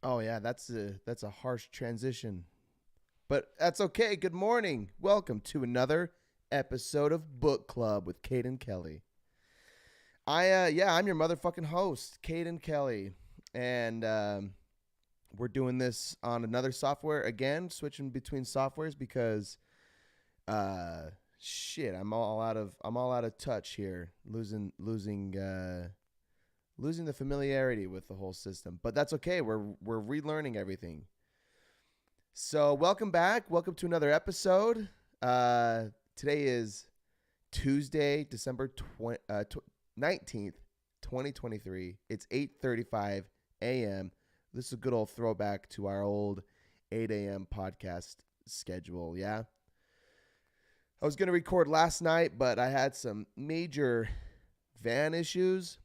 Oh yeah, that's a harsh transition. But that's okay. Good morning. Welcome to another episode of Book Club with Caden Kelly. I'm your motherfucking host, Caden Kelly. And we're doing this on another software again, switching between softwares because uh shit, I'm all out of touch here. Losing the familiarity with the whole system. But that's okay. We're relearning everything. So, welcome back. Welcome to another episode. Today is Tuesday, December 19th, 2023. It's 8:35 a.m. This is a good old throwback to our old 8 a.m. podcast schedule, yeah? I was going to record last night, but I had some major van issues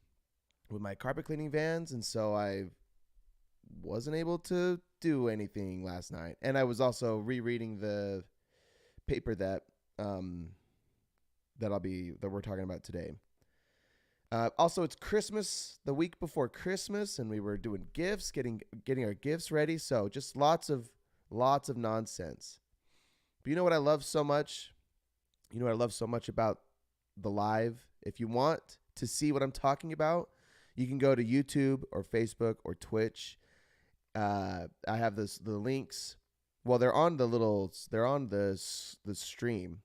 with my carpet cleaning vans, and so I wasn't able to do anything last night. And I was also rereading the paper um that we're talking about today. Also, it's Christmas, the week before Christmas, and we were doing gifts, getting our gifts ready. So just lots of nonsense. But you know what I love so much? You know what I love so much about the live? If you want to see what I'm talking about, you can go to YouTube or Facebook or Twitch. I have the links. Well, they're on the stream,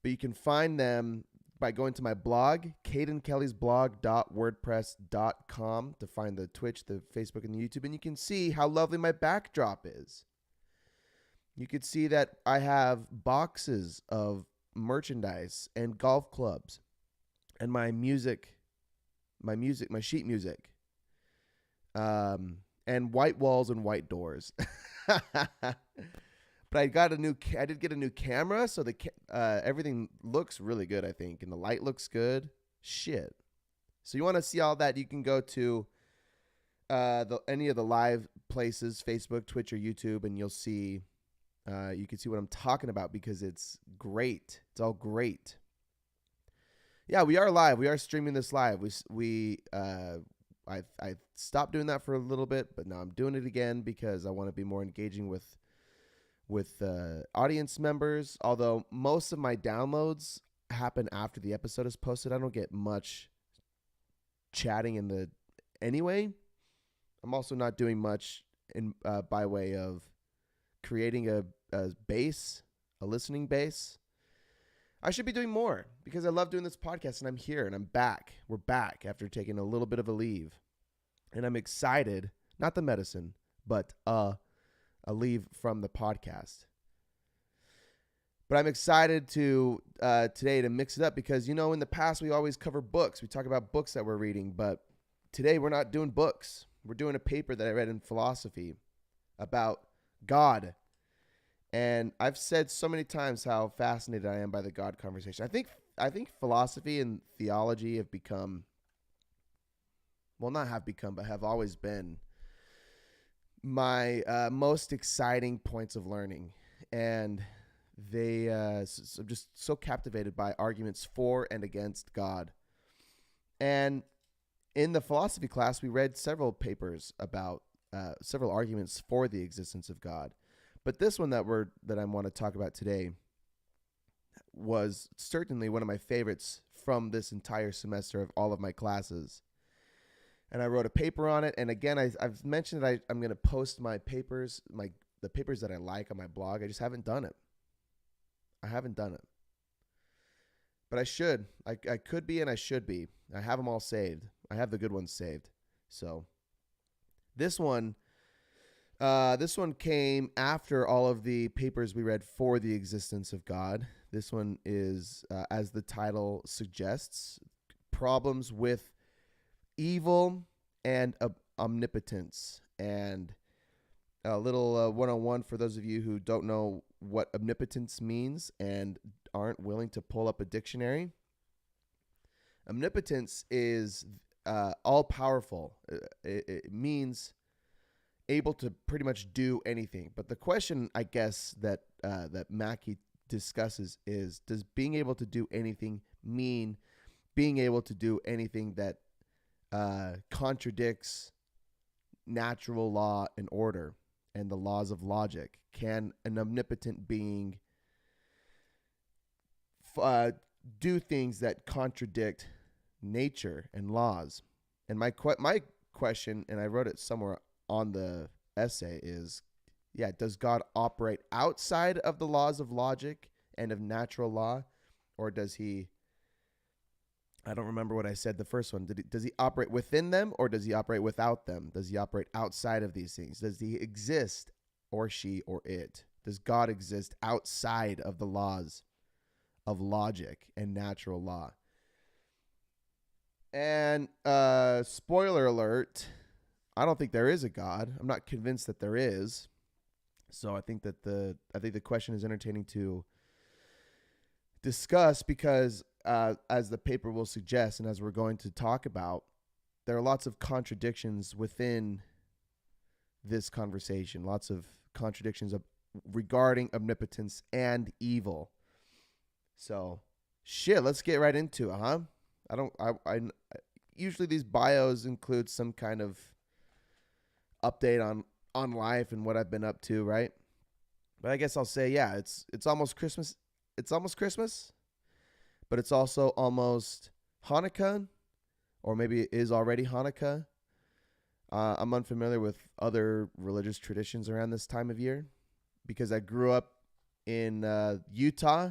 but you can find them by going to my blog, cadenkellysblog.wordpress.com, to find the Twitch, the Facebook, and the YouTube, and you can see how lovely my backdrop is. You could see that I have boxes of merchandise and golf clubs and my sheet music, and white walls and white doors. But I did get a new camera, so everything looks really good, I think, and the light looks good. Shit. So you want to see all that? You can go to any of the live places, Facebook, Twitch, or YouTube, and you'll see. You can see what I'm talking about because it's great. It's all great. Yeah, we are live. We are streaming this live. I stopped doing that for a little bit, but now I'm doing it again because I want to be more engaging with audience members. Although most of my downloads happen after the episode is posted, I don't get much chatting in the anyway. I'm also not doing much in by way of creating a base, a listening base. I should be doing more because I love doing this podcast, and I'm here and I'm back. We're back after taking a little bit of a leave, and I'm excited. Not the medicine, but a leave from the podcast. But I'm excited to today to mix it up because, in the past we always cover books. We talk about books that we're reading, but today we're not doing books. We're doing a paper that I read in philosophy about God. And I've said so many times how fascinated I am by the God conversation. I think philosophy and theology have become, well, not have become, but have always been my most exciting points of learning. And I'm just so captivated by arguments for and against God. And in the philosophy class, we read several papers about several arguments for the existence of God. But this one that I want to talk about today was certainly one of my favorites from this entire semester of all of my classes. And I wrote a paper on it. And again, I've mentioned that I'm going to post my papers, the papers that I like on my blog. I just haven't done it. But I should. I could be and I should be. I have them all saved. I have the good ones saved. So this one came after all of the papers we read for the existence of God. This one is, as the title suggests, problems with evil and omnipotence. And a little 101 for those of you who don't know what omnipotence means and aren't willing to pull up a dictionary. Omnipotence is all-powerful. It means able to pretty much do anything. But the question, I guess, that Mackie discusses is, does being able to do anything mean being able to do anything that contradicts natural law and order and the laws of logic? Can an omnipotent being do things that contradict nature and laws? And my question, and I wrote it somewhere on the essay, is, yeah, does God operate outside of the laws of logic and of natural law, or does he? I don't remember what I said the first one. Does he operate within them, or does he operate without them? Does he operate outside of these things? Does he exist, or she, or it? Does God exist outside of the laws of logic and natural law? And spoiler alert, I don't think there is a God. I'm not convinced that there is. So I think that the question is entertaining to discuss because, as the paper will suggest, and as we're going to talk about, there are lots of contradictions within this conversation. Lots of contradictions regarding omnipotence and evil. So, shit, let's get right into it, huh? I usually these bios include some kind of update on life and what I've been up to, right? But I guess I'll say, yeah, it's almost Christmas. It's almost Christmas, but it's also almost Hanukkah, or maybe it is already Hanukkah. I'm unfamiliar with other religious traditions around this time of year because I grew up in Utah,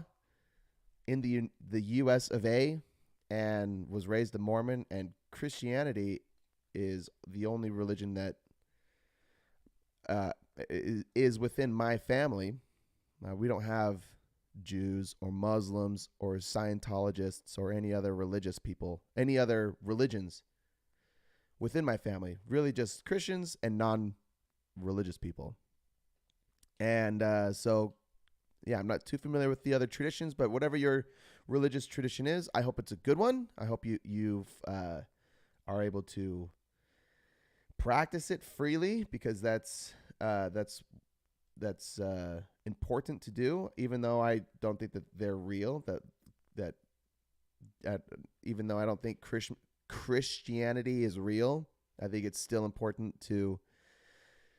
in the U.S. of A., and was raised a Mormon, and Christianity is the only religion that is within my family. We don't have Jews or Muslims or Scientologists or any other religious people, any other religions within my family. Really just Christians and non-religious people. And so, yeah, I'm not too familiar with the other traditions, but whatever your religious tradition is, I hope it's a good one. I hope you are able to practice it freely, because that's important to do, even though I don't think that they're real, even though I don't think Christianity is real, I think it's still important to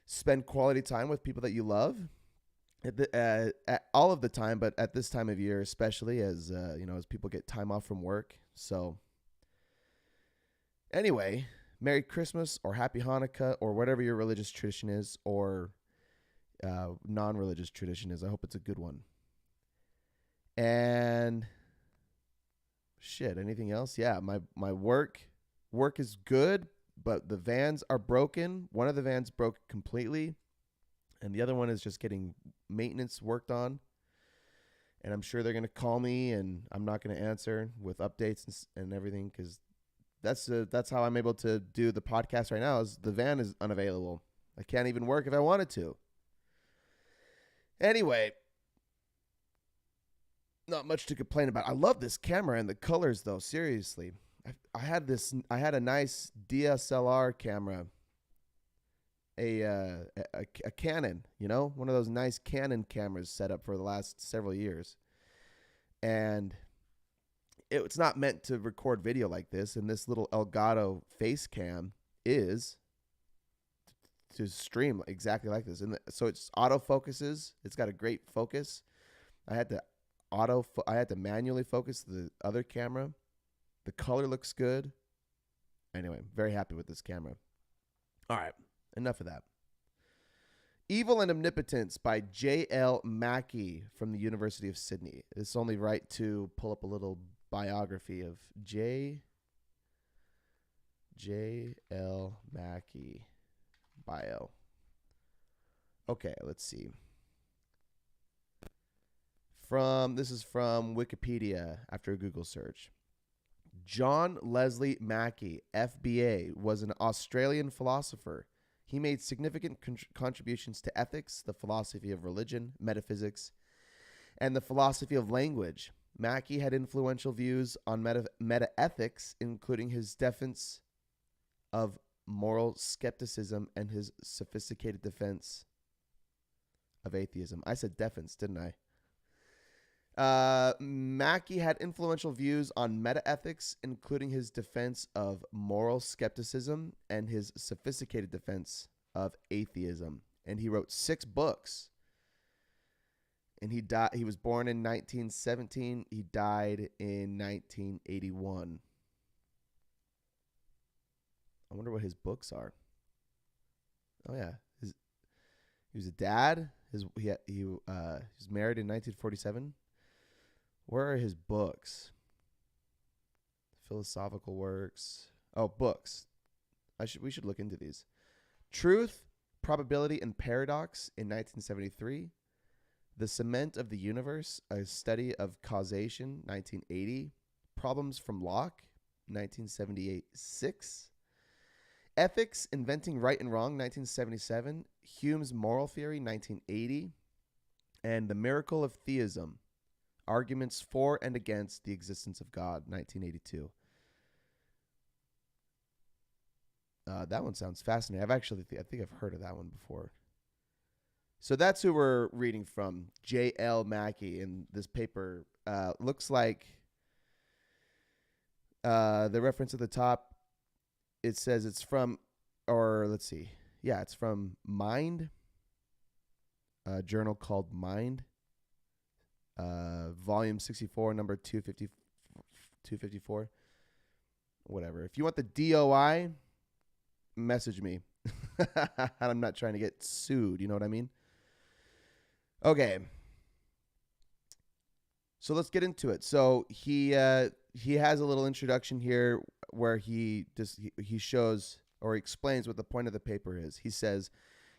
spend quality time with people that you love at all of the time, but at this time of year, especially as people get time off from work. So anyway, Merry Christmas or Happy Hanukkah or whatever your religious tradition is, or non-religious tradition is. I hope it's a good one. And shit, anything else? Yeah, my work is good, but the vans are broken. One of the vans broke completely, and the other one is just getting maintenance worked on. And I'm sure they're going to call me, and I'm not going to answer with updates and everything, because that's how I'm able to do the podcast right now, is the van is unavailable. I can't even work if I wanted to. Anyway, not much to complain about. I love this camera and the colors, though. Seriously, I had a nice DSLR camera, a Canon, one of those nice Canon cameras set up for the last several years, and it's not meant to record video like this. And this little Elgato face cam is to stream exactly like this, and so it's auto focuses. It's got a great focus. I had to manually focus the other camera. The color looks good. Anyway, very happy with this camera. All right, enough of that. Evil and Omnipotence by J.L. Mackie from the University of Sydney. It's only right to pull up a little biography of J.L. Mackie bio. Okay, let's see. This is from Wikipedia after a Google search. John Leslie Mackie, FBA, was an Australian philosopher. He made significant contributions to ethics, the philosophy of religion, metaphysics, and the philosophy of language. Mackie had influential views on meta-ethics, including his defense of moral skepticism and his sophisticated defense of atheism. I said defense, didn't I? Mackie had influential views on metaethics, including his defense of moral skepticism and his sophisticated defense of atheism. And he wrote 6 books. And he died. He was born in 1917. He died in 1981. I wonder what his books are. Oh yeah, he was a dad. He was married in 1947. Where are his books? Philosophical works. Oh, books. We should look into these. Truth, Probability, and Paradox in 1973. The Cement of the Universe, a study of causation, 1980. Problems from Locke, 1978-6. Ethics, Inventing Right and Wrong, 1977. Hume's Moral Theory, 1980. And The Miracle of Theism, Arguments for and Against the Existence of God, 1982. That one sounds fascinating. I think I've heard of that one before. So that's who we're reading from, J.L. Mackie. And this paper looks like the reference at the top, it says it's from, or let's see. Yeah, it's from Mind, a journal called Mind, volume 64, number 254. Whatever. If you want the DOI, message me. I'm not trying to get sued. You know what I mean? Okay. So let's get into it. So he has a little introduction here where he shows or explains what the point of the paper is. He says,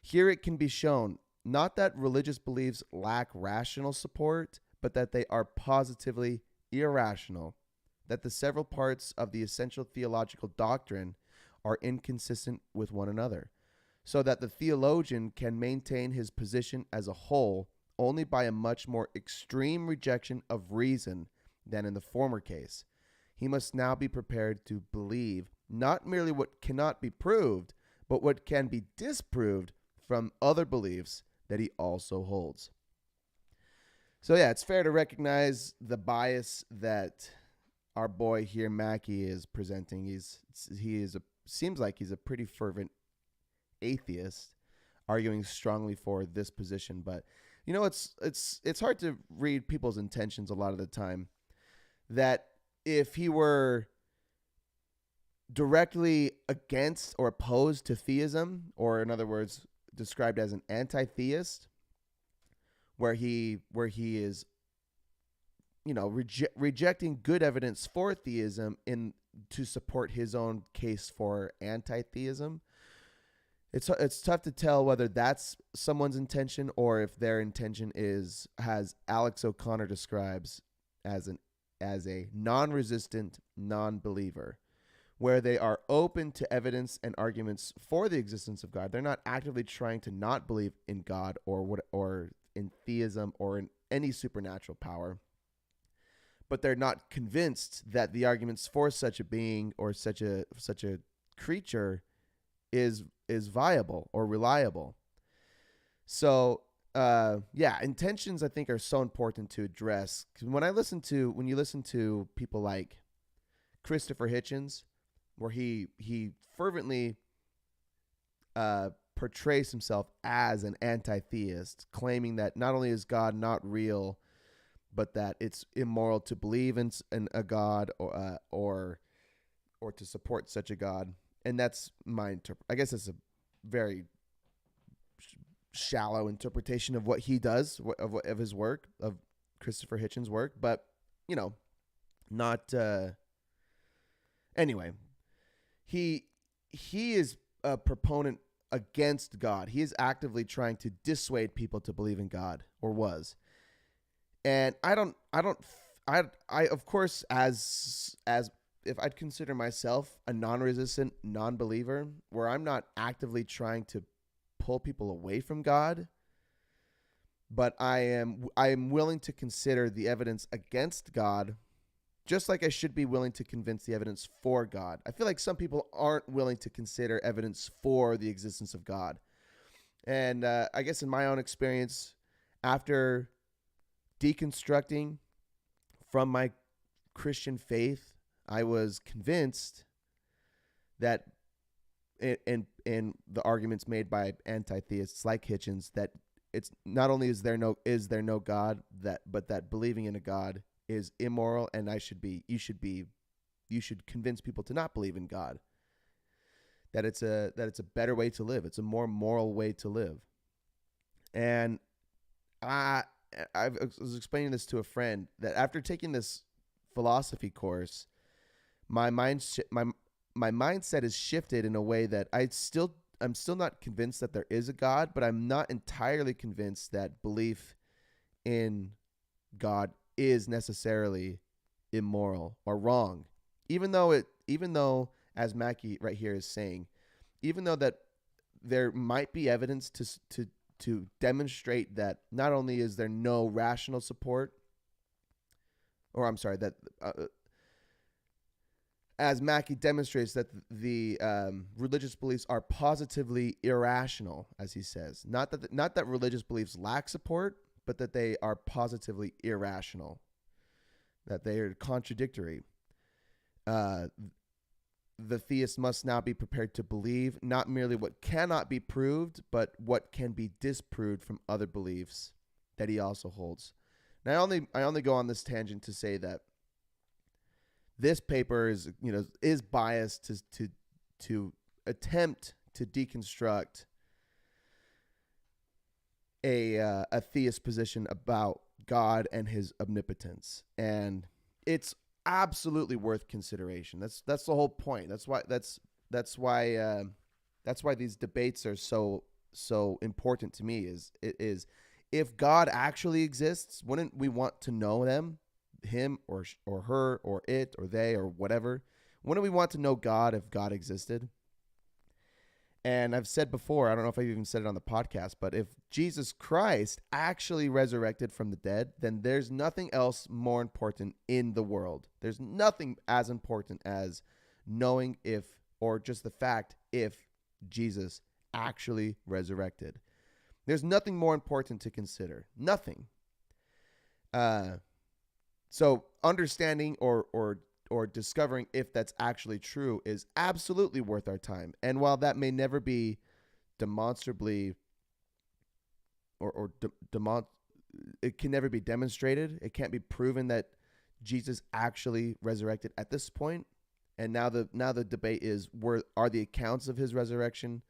here it can be shown not that religious beliefs lack rational support, but that they are positively irrational, that the several parts of the essential theological doctrine are inconsistent with one another, so that the theologian can maintain his position as a whole only by a much more extreme rejection of reason than in the former case. He must now be prepared to believe not merely what cannot be proved, but what can be disproved from other beliefs that he also holds. So yeah, it's fair to recognize the bias that our boy here, Mackie, is presenting. Seems like he's a pretty fervent atheist, arguing strongly for this position. But you know, it's hard to read people's intentions a lot of the time. That if he were directly against or opposed to theism, or in other words, described as an anti-theist, where he is, you know, rejecting good evidence for theism to support his own case for anti-theism. It's tough to tell whether that's someone's intention or if their intention has Alex O'Connor describes as a non-resistant non-believer, where they are open to evidence and arguments for the existence of God. They're not actively trying to not believe in God or in theism or in any supernatural power, but they're not convinced that the arguments for such a being or such a creature is viable or reliable. So intentions I think are so important to address. When you listen to people like Christopher Hitchens, where he fervently portrays himself as an anti-theist, claiming that not only is God not real, but that it's immoral to believe in a God or to support such a God. And that's my I guess it's a very shallow interpretation of what he does, of his work, of Christopher Hitchens' work. But, you know, not... Anyway, he is a proponent against God. He is actively trying to dissuade people to believe in God, or was. And I of course, as if I'd consider myself a non-resistant non-believer, where I'm not actively trying to pull people away from God, but I am willing to consider the evidence against God, just like I should be willing to convince the evidence for God. I feel like some people aren't willing to consider evidence for the existence of God. And I guess in my own experience, after deconstructing from my Christian faith, I was convinced that in the arguments made by anti-theists like Hitchens, that it's not only is there no God, but that believing in a God is immoral, and you should convince people to not believe in God. That it's a better way to live. It's a more moral way to live. And I was explaining this to a friend that after taking this philosophy course, my mindset is shifted in a way that I'm still not convinced that there is a God, but I'm not entirely convinced that belief in God is necessarily immoral or wrong. Even though, as Mackie right here is saying, even though that there might be evidence to demonstrate that not only is there no rational support, or I'm sorry, that as Mackie demonstrates that the religious beliefs are positively irrational, as he says, not that religious beliefs lack support, but that they are positively irrational, that they are contradictory. The theist must now be prepared to believe not merely what cannot be proved, but what can be disproved from other beliefs that he also holds. And I only go on this tangent to say that this paper is biased to attempt to deconstruct a theist position about God and his omnipotence, and it's absolutely worth consideration. That's the whole point. That's why these debates are so important to me. Is if God actually exists, wouldn't we want to know him or her or it or they or whatever? Wouldn't we want to know God if God existed? And I've said before, I don't know if I've even said it on the podcast, but if Jesus Christ actually resurrected from the dead, then there's nothing else more important in the world. There's nothing as important as knowing if, or just the fact if Jesus actually resurrected. There's nothing more important to consider. Nothing. So understanding or discovering if that's actually true is absolutely worth our time. And while that may never be demonstrably it can never be demonstrated, it can't be proven that Jesus actually resurrected at this point. And now the debate is, are the accounts of his resurrection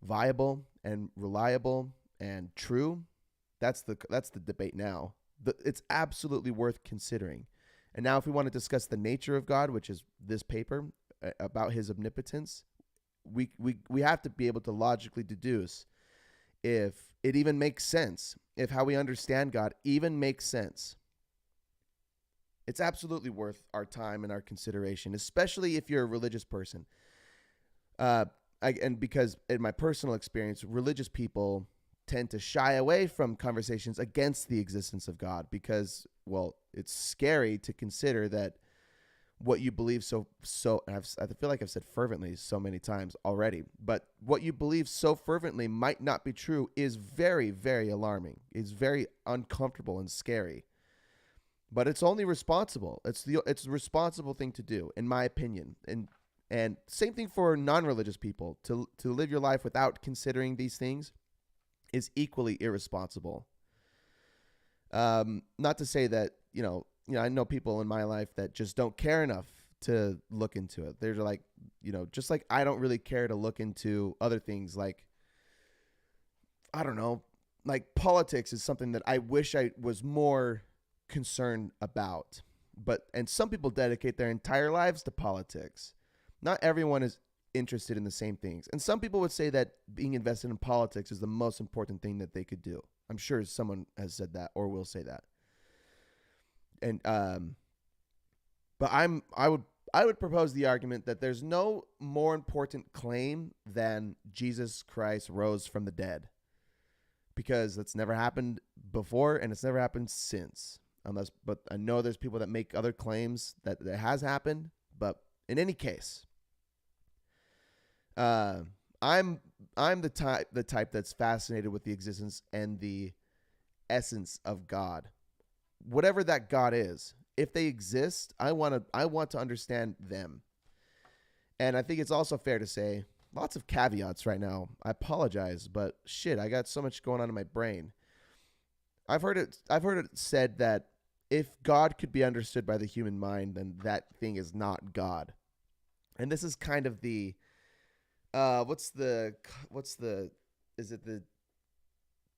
viable and reliable and true? That's the debate now. It's absolutely worth considering. And now if we want to discuss the nature of God, which is this paper about his omnipotence, we have to be able to logically deduce if it even makes sense, if how we understand God even makes sense. It's absolutely worth our time and our consideration, especially if you're a religious person. And because in my personal experience, religious people tend to shy away from conversations against the existence of God because, well, it's scary to consider that what you believe I feel like I've said fervently so many times already, but what you believe so fervently might not be true is very, very alarming. It's very uncomfortable and scary. But it's only responsible. It's the responsible thing to do, in my opinion. And same thing for non-religious people. To live your life without considering these things is equally irresponsible. Not to say that, I know people in my life that just don't care enough to look into it. They're like, just like I don't really care to look into other things like, I don't know, like politics is something that I wish I was more concerned about. And some people dedicate their entire lives to politics. Not everyone is interested in the same things. And some people would say that being invested in politics is the most important thing that they could do. I'm sure someone has said that or will say that. And but I would propose the argument that there's no more important claim than Jesus Christ rose from the dead, because that's never happened before and it's never happened since. But I know there's people that make other claims that it has happened. But in any case, I'm the type that's fascinated with the existence and the essence of God. Whatever that God is, if they exist, I want to understand them. And I think it's also fair to say lots of caveats right now. I apologize, but shit, I got so much going on in my brain. I've heard it said that if God could be understood by the human mind, then that thing is not God. And this is kind of the what's the is it the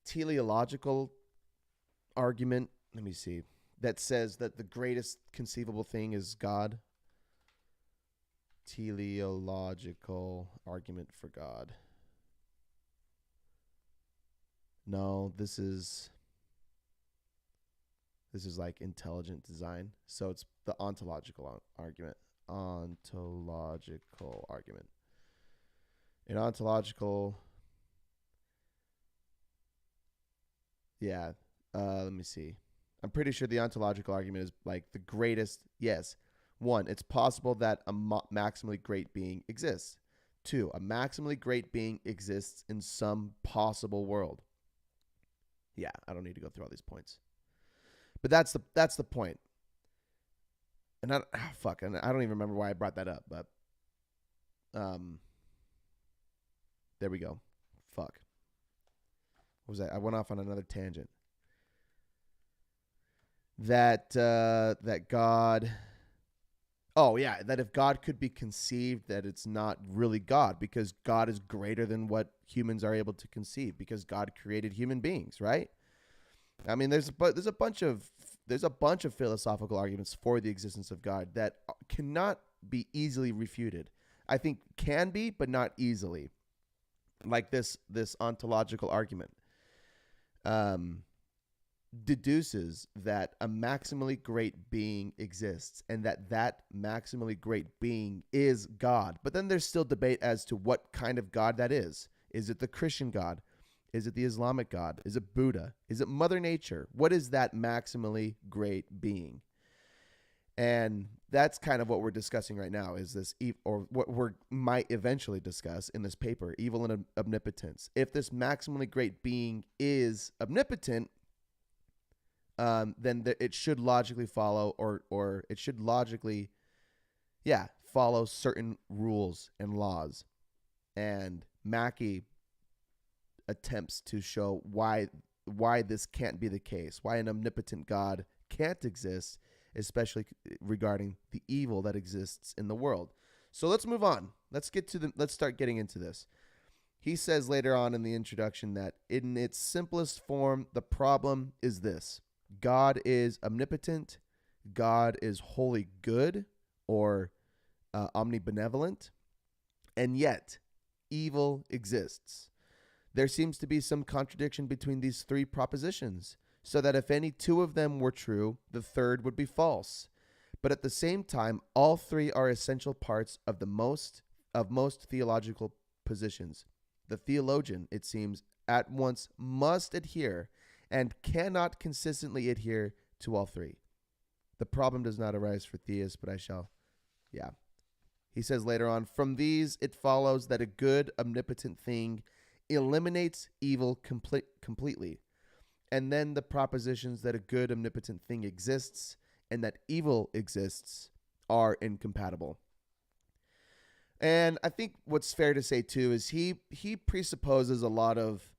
teleological argument? Let me see. That says that the greatest conceivable thing is God. Teleological argument for God. No, this is like intelligent design. So it's the ontological argument. Ontological argument. An ontological. Yeah. Let me see. I'm pretty sure the ontological argument is like the greatest. Yes. One, it's possible that a maximally great being exists. Two, a maximally great being exists in some possible world. Yeah, I don't need to go through all these points. But that's the point. And I don't even remember why I brought that up, but there we go. Fuck. What was that? I went off on another tangent. That God. Oh yeah, that if God could be conceived, that it's not really God, because God is greater than what humans are able to conceive, because God created human beings, right? I mean, there's a bunch of philosophical arguments for the existence of God that cannot be easily refuted. I think can be, but not easily. Like this ontological argument deduces that a maximally great being exists, and that maximally great being is God. But then there's still debate as to what kind of God that is. Is it the Christian God? Is it the Islamic God? Is it Buddha? Is it Mother Nature? What is that maximally great being? And that's kind of what we're discussing right now, is this, or what we might eventually discuss in this paper, evil and omnipotence. If this maximally great being is omnipotent, then it should logically follow, or it should logically, follow certain rules and laws. And Mackie attempts to show why this can't be the case, why an omnipotent God can't exist, especially regarding the evil that exists in the world. So let's move on. Let's start getting into this. He says later on in the introduction that in its simplest form, the problem is this: God is omnipotent, God is wholly good, or omnibenevolent, and yet evil exists. There seems to be some contradiction between these three propositions, so that if any two of them were true, the third would be false. But at the same time, all three are essential parts of most theological positions. The theologian, it seems, at once must adhere and cannot consistently adhere to all three. The problem does not arise for theists, but I shall. Yeah. He says later on, from these it follows that a good omnipotent thing eliminates evil completely. And then the propositions that a good omnipotent thing exists and that evil exists are incompatible. And I think what's fair to say too is he presupposes a lot of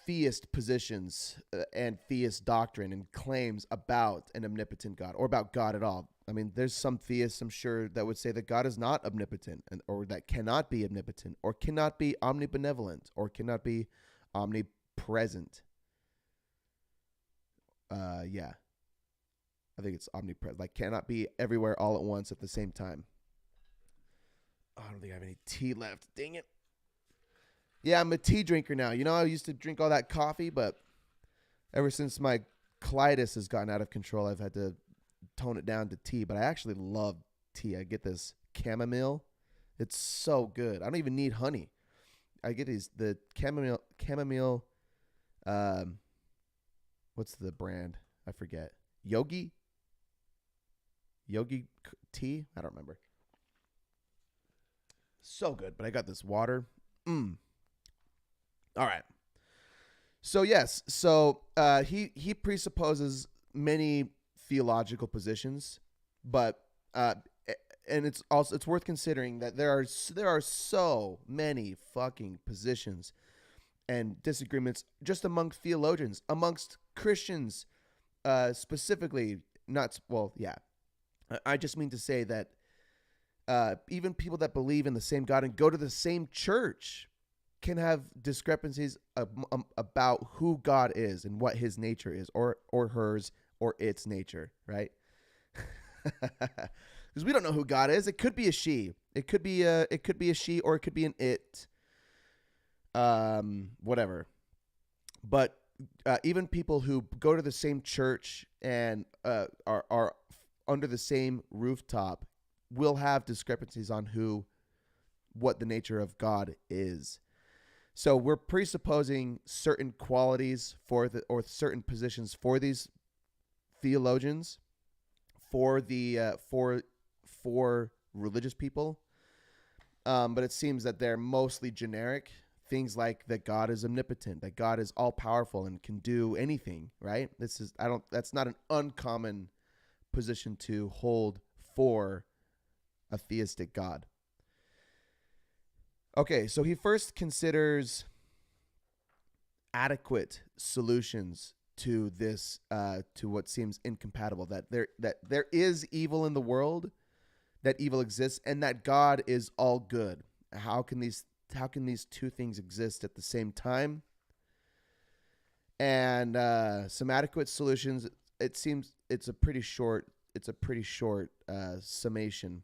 theist positions and theist doctrine and claims about an omnipotent God, or about God at all. I mean, there's some theists, I'm sure, that would say that God is not omnipotent, or that cannot be omnipotent, or cannot be omnibenevolent, or cannot be omnipresent. I think it's omnipresent, like cannot be everywhere all at once at the same time. Oh, I don't think I have any tea left. Dang it. Yeah, I'm a tea drinker now. You know, I used to drink all that coffee, but ever since my colitis has gotten out of control, I've had to tone it down to tea. But I actually love tea. I get this chamomile. It's so good. I don't even need honey. I get the chamomile. What's the brand? I forget. Yogi tea? I don't remember. So good. But I got this water. All right. So yes, he presupposes many theological positions, but and it's worth considering that there are so many fucking positions and disagreements just among theologians, amongst Christians, specifically. Not well, yeah. I just mean to say that even people that believe in the same God and go to the same church can have discrepancies about who God is and what His nature is, or hers, or its nature, right? Because we don't know who God is. It could be a she. It could be a she, or it could be an it. Whatever. But even people who go to the same church and are under the same rooftop will have discrepancies on what the nature of God is. So we're presupposing certain qualities or certain positions for these theologians, for religious people. But it seems that they're mostly generic. Things like that God is omnipotent, that God is all powerful and can do anything, right? That's not an uncommon position to hold for a theistic God. Okay, so he first considers adequate solutions to this, to what seems incompatible, that there is evil in the world, that evil exists, and that God is all good. How can these two things exist at the same time? And some adequate solutions. It seems it's a pretty short summation,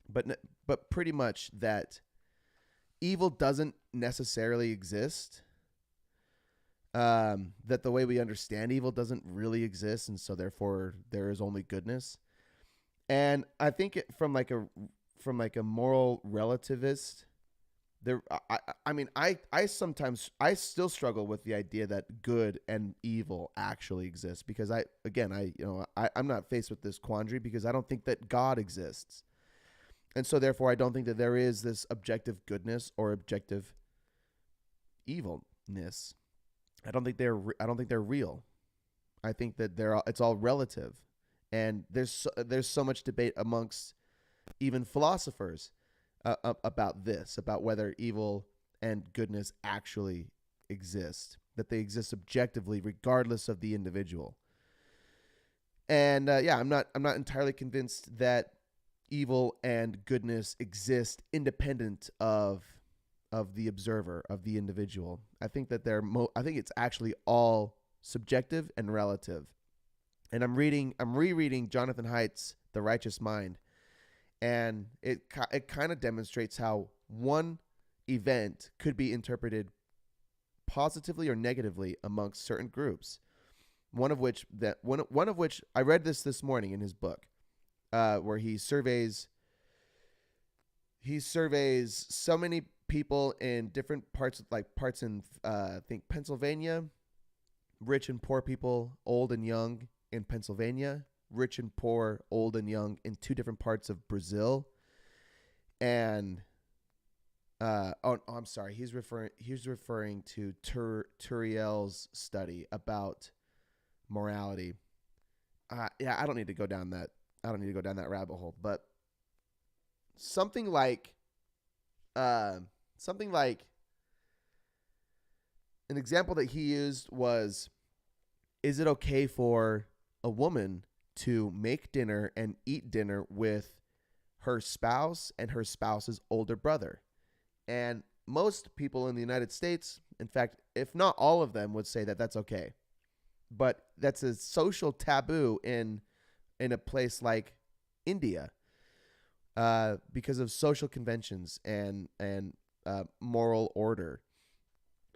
but pretty much that evil doesn't necessarily exist. That the way we understand evil doesn't really exist, and so therefore there is only goodness. And I think from like a moral relativist, I sometimes still struggle with the idea that good and evil actually exist, because I'm not faced with this quandary because I don't think that God exists. And so therefore I don't think that there is this objective goodness or objective evilness. I don't think they're real. I think that it's all relative. And there's so much debate amongst even philosophers about whether evil and goodness actually exist, that they exist objectively regardless of the individual. And I'm not entirely convinced that evil and goodness exist independent of the observer, of the individual. I think that I think it's actually all subjective and relative. And I'm rereading Jonathan Haidt's The Righteous Mind, and it kind of demonstrates how one event could be interpreted positively or negatively amongst certain groups. One of which I read this morning in his book, where he surveys so many people in different parts in I think Pennsylvania, rich and poor people, old and young in Pennsylvania, rich and poor, old and young in two different parts of Brazil. And I'm sorry, he's referring to Turiel's study about morality. I don't need to go down that rabbit hole, but something like an example that he used was, is it okay for a woman to make dinner and eat dinner with her spouse and her spouse's older brother? And most people in the United States, in fact, if not all of them, would say that that's okay. But that's a social taboo in a place like India, because of social conventions and moral order.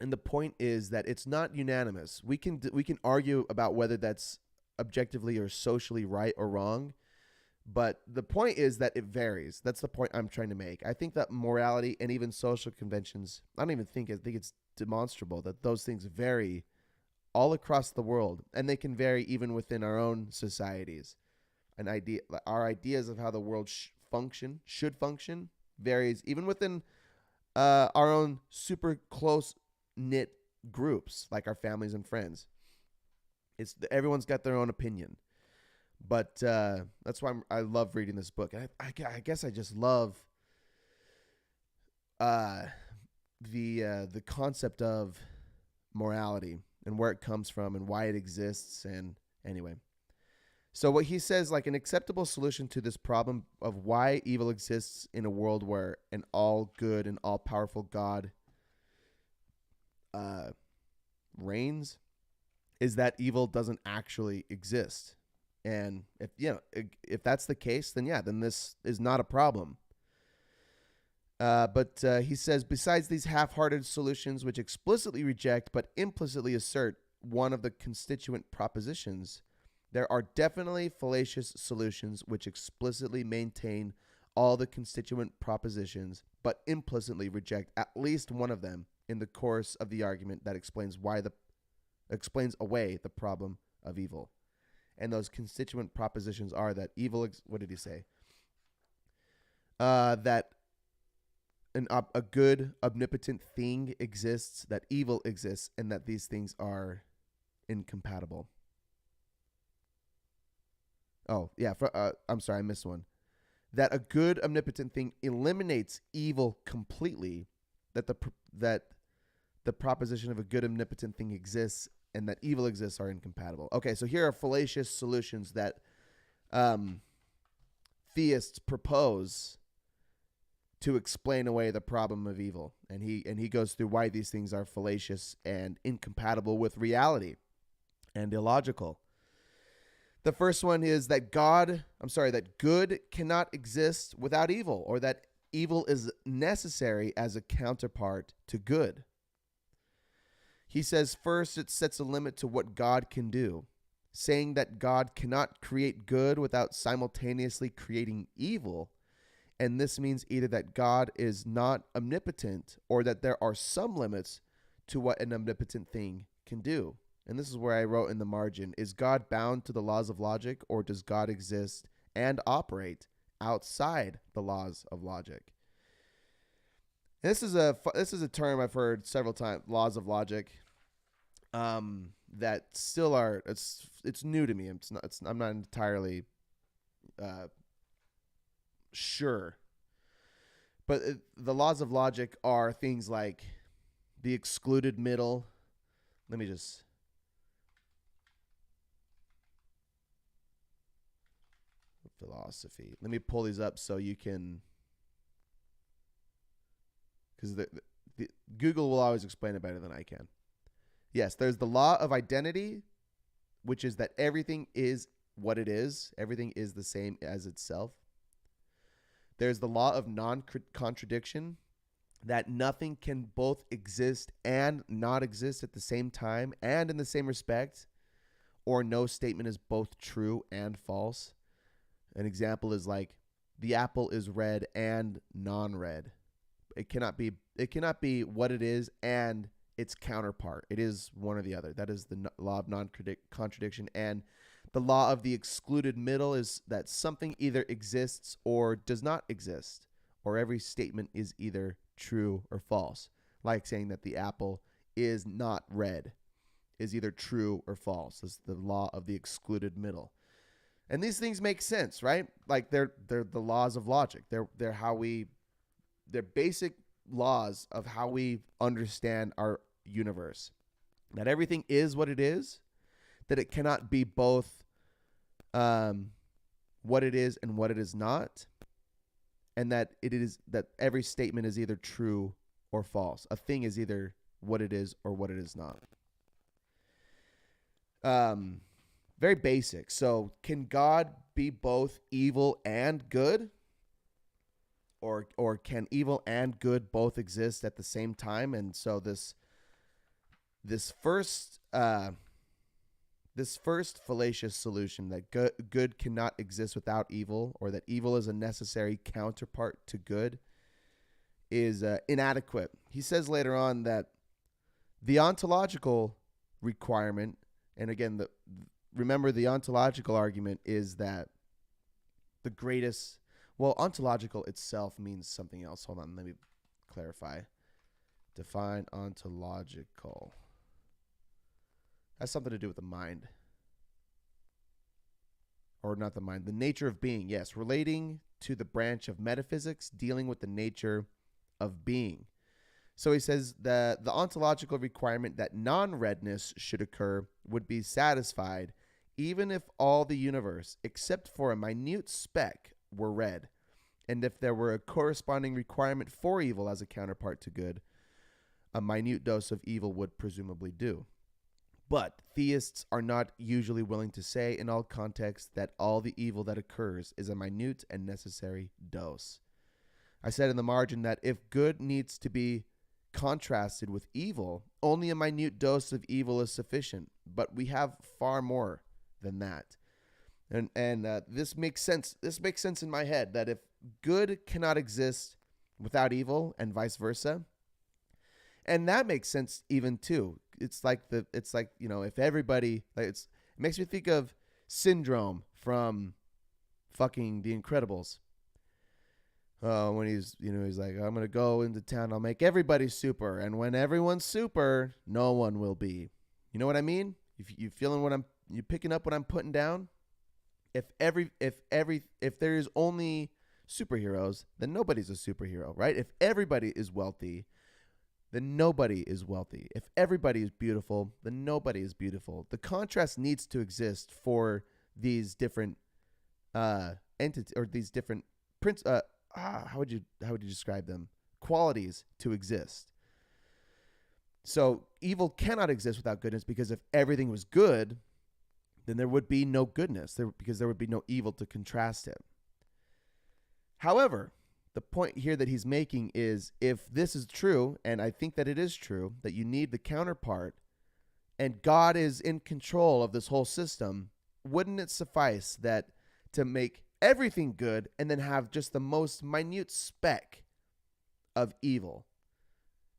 And the point is that it's not unanimous. We can argue about whether that's objectively or socially right or wrong, but the point is that it varies. That's the point I'm trying to make. I think that morality and even social conventions, I think it's demonstrable that those things vary all across the world, and they can vary even within our own societies. Our ideas of how the world should function varies even within our own super close knit groups, like our families and friends. Everyone's got their own opinion. But that's why I love reading this book. I guess I just love the concept of morality and where it comes from and why it exists. And anyway, so what he says, like an acceptable solution to this problem of why evil exists in a world where an all good and all powerful God reigns, is that evil doesn't actually exist. And if that's the case, then this is not a problem. But he says, besides these half-hearted solutions which explicitly reject but implicitly assert one of the constituent propositions, there are definitely fallacious solutions which explicitly maintain all the constituent propositions but implicitly reject at least one of them in the course of the argument that explains away the problem of evil. And those constituent propositions are that evil, what did he say? That a good, omnipotent thing exists, that evil exists, and that these things are incompatible. Oh, yeah. I'm sorry, I missed one. That a good, omnipotent thing eliminates evil completely, that the proposition of a good, omnipotent thing exists, and that evil exists are incompatible. Okay, so here are fallacious solutions that theists propose to explain away the problem of evil. And he goes through why these things are fallacious and incompatible with reality and illogical. The first one is that good cannot exist without evil, or that evil is necessary as a counterpart to good. He says, first, it sets a limit to what God can do, saying that God cannot create good without simultaneously creating evil. And this means either that God is not omnipotent or that there are some limits to what an omnipotent thing can do. And this is where I wrote in the margin, is God bound to the laws of logic, or does God exist and operate outside the laws of logic? And this is a term I've heard several times, laws of logic, that still are, it's new to me. I'm not entirely sure. But the laws of logic are things like the excluded middle. Let me just philosophy. Let me pull these up so you can, because the Google will always explain it better than I can. Yes, there's the law of identity, which is that everything is what it is. Everything is the same as itself. There's the law of non-contradiction, that nothing can both exist and not exist at the same time and in the same respect, or no statement is both true and false. An example is like, the apple is red and non-red. It cannot be what it is and its counterpart. It is one or the other. That is the law of non-contradiction. And the law of the excluded middle is that something either exists or does not exist, or every statement is either true or false. Like saying that the apple is not red is either true or false. It's the law of the excluded middle. And these things make sense, right? Like they're the laws of logic. They're basic laws of how we understand our universe. That everything is what it is, that it cannot be both what it is and what it is not, and that every statement is either true or false. A thing is either what it is or what it is not. Very basic. So can God be both evil and good? Or can evil and good both exist at the same time? And so this first fallacious solution, that good cannot exist without evil, or that evil is a necessary counterpart to good, is inadequate. He says later on that the ontological requirement, and again, remember the ontological argument is that the greatest, well, ontological itself means something else. Hold on, let me clarify. Define ontological. Has something to do with the mind. Or not the mind, the nature of being. Yes, relating to the branch of metaphysics, dealing with the nature of being. So he says that the ontological requirement that non-redness should occur would be satisfied even if all the universe, except for a minute speck, were red, and if there were a corresponding requirement for evil as a counterpart to good, a minute dose of evil would presumably do. But theists are not usually willing to say in all contexts that all the evil that occurs is a minute and necessary dose. I said in the margin that if good needs to be contrasted with evil, only a minute dose of evil is sufficient, but we have far more than that. And this makes sense. This makes sense in my head that if good cannot exist without evil and vice versa, and that makes sense even too. It's like if everybody it makes me think of Syndrome from fucking The Incredibles. When he's like, I'm gonna go into town, I'll make everybody super, and when everyone's super, no one will be. You know what I mean? If you feeling you picking up what I'm putting down? If there is only superheroes, then nobody's a superhero, right? If everybody is wealthy, then nobody is wealthy. If everybody is beautiful, then nobody is beautiful. The contrast needs to exist for these different entities, or these different how would you describe them? Qualities to exist. So evil cannot exist without goodness, because if everything was good, then there would be no goodness, because there would be no evil to contrast it. However, the point here that he's making is, if this is true, and I think that it is true, that you need the counterpart, and God is in control of this whole system, wouldn't it suffice that to make everything good and then have just the most minute speck of evil,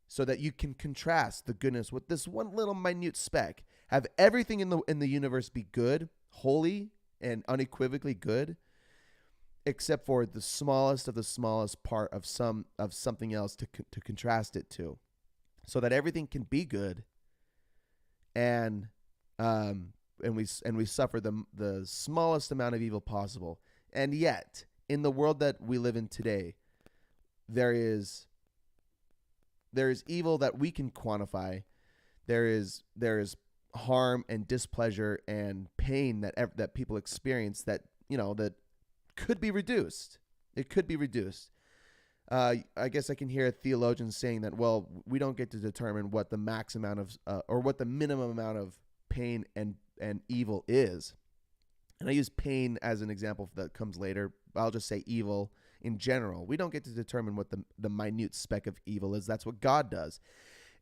so that you can contrast the goodness with this one little minute speck? Have everything in the universe be good, holy, and unequivocally good, except for the smallest of the smallest part of something else to contrast it to, so that everything can be good, and we suffer the smallest amount of evil possible. And yet, in the world that we live in today, there is evil that we can quantify. There is harm and displeasure and pain that people experience that could be reduced. It could be reduced. I guess I can hear a theologian saying that, well, we don't get to determine what the max amount of or what the minimum amount of pain and evil is. And I use pain as an example that comes later. I'll just say evil in general. We don't get to determine what the minute speck of evil is. That's what God does.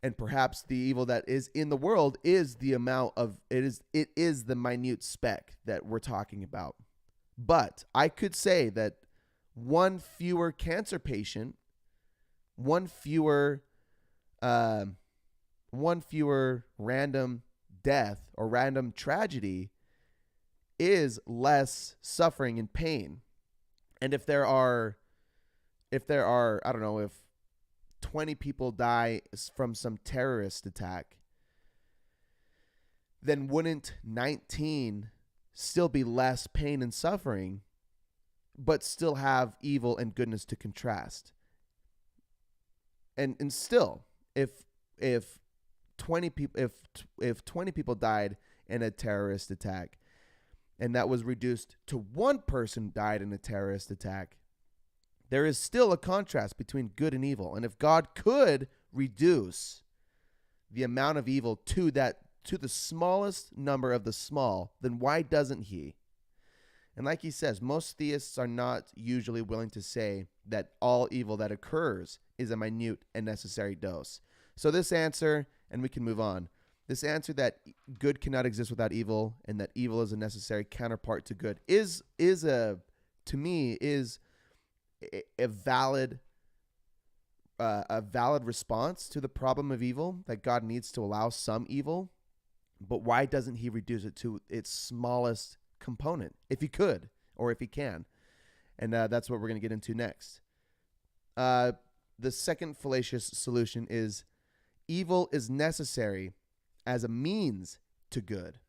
And perhaps the evil that is in the world is the amount of it is the minute speck that we're talking about. But I could say that one fewer cancer patient, one fewer random death or random tragedy is less suffering and pain. And if there are, I don't know, if 20 people die from some terrorist attack, then wouldn't 19 still be less pain and suffering, but still have evil and goodness to contrast? And still, if 20 people died in a terrorist attack, and that was reduced to one person died in a terrorist attack, there is still a contrast between good and evil. And if God could reduce the amount of evil to the smallest number of the small, then why doesn't he? And like he says, most theists are not usually willing to say that all evil that occurs is a minute and necessary dose. So this answer, and we can move on, this answer that good cannot exist without evil and that evil is a necessary counterpart to good is a valid response to the problem of evil, that God needs to allow some evil. But why doesn't he reduce it to its smallest component, if he could or if he can? And that's what we're going to get into next. The second fallacious solution is evil is necessary as a means to good.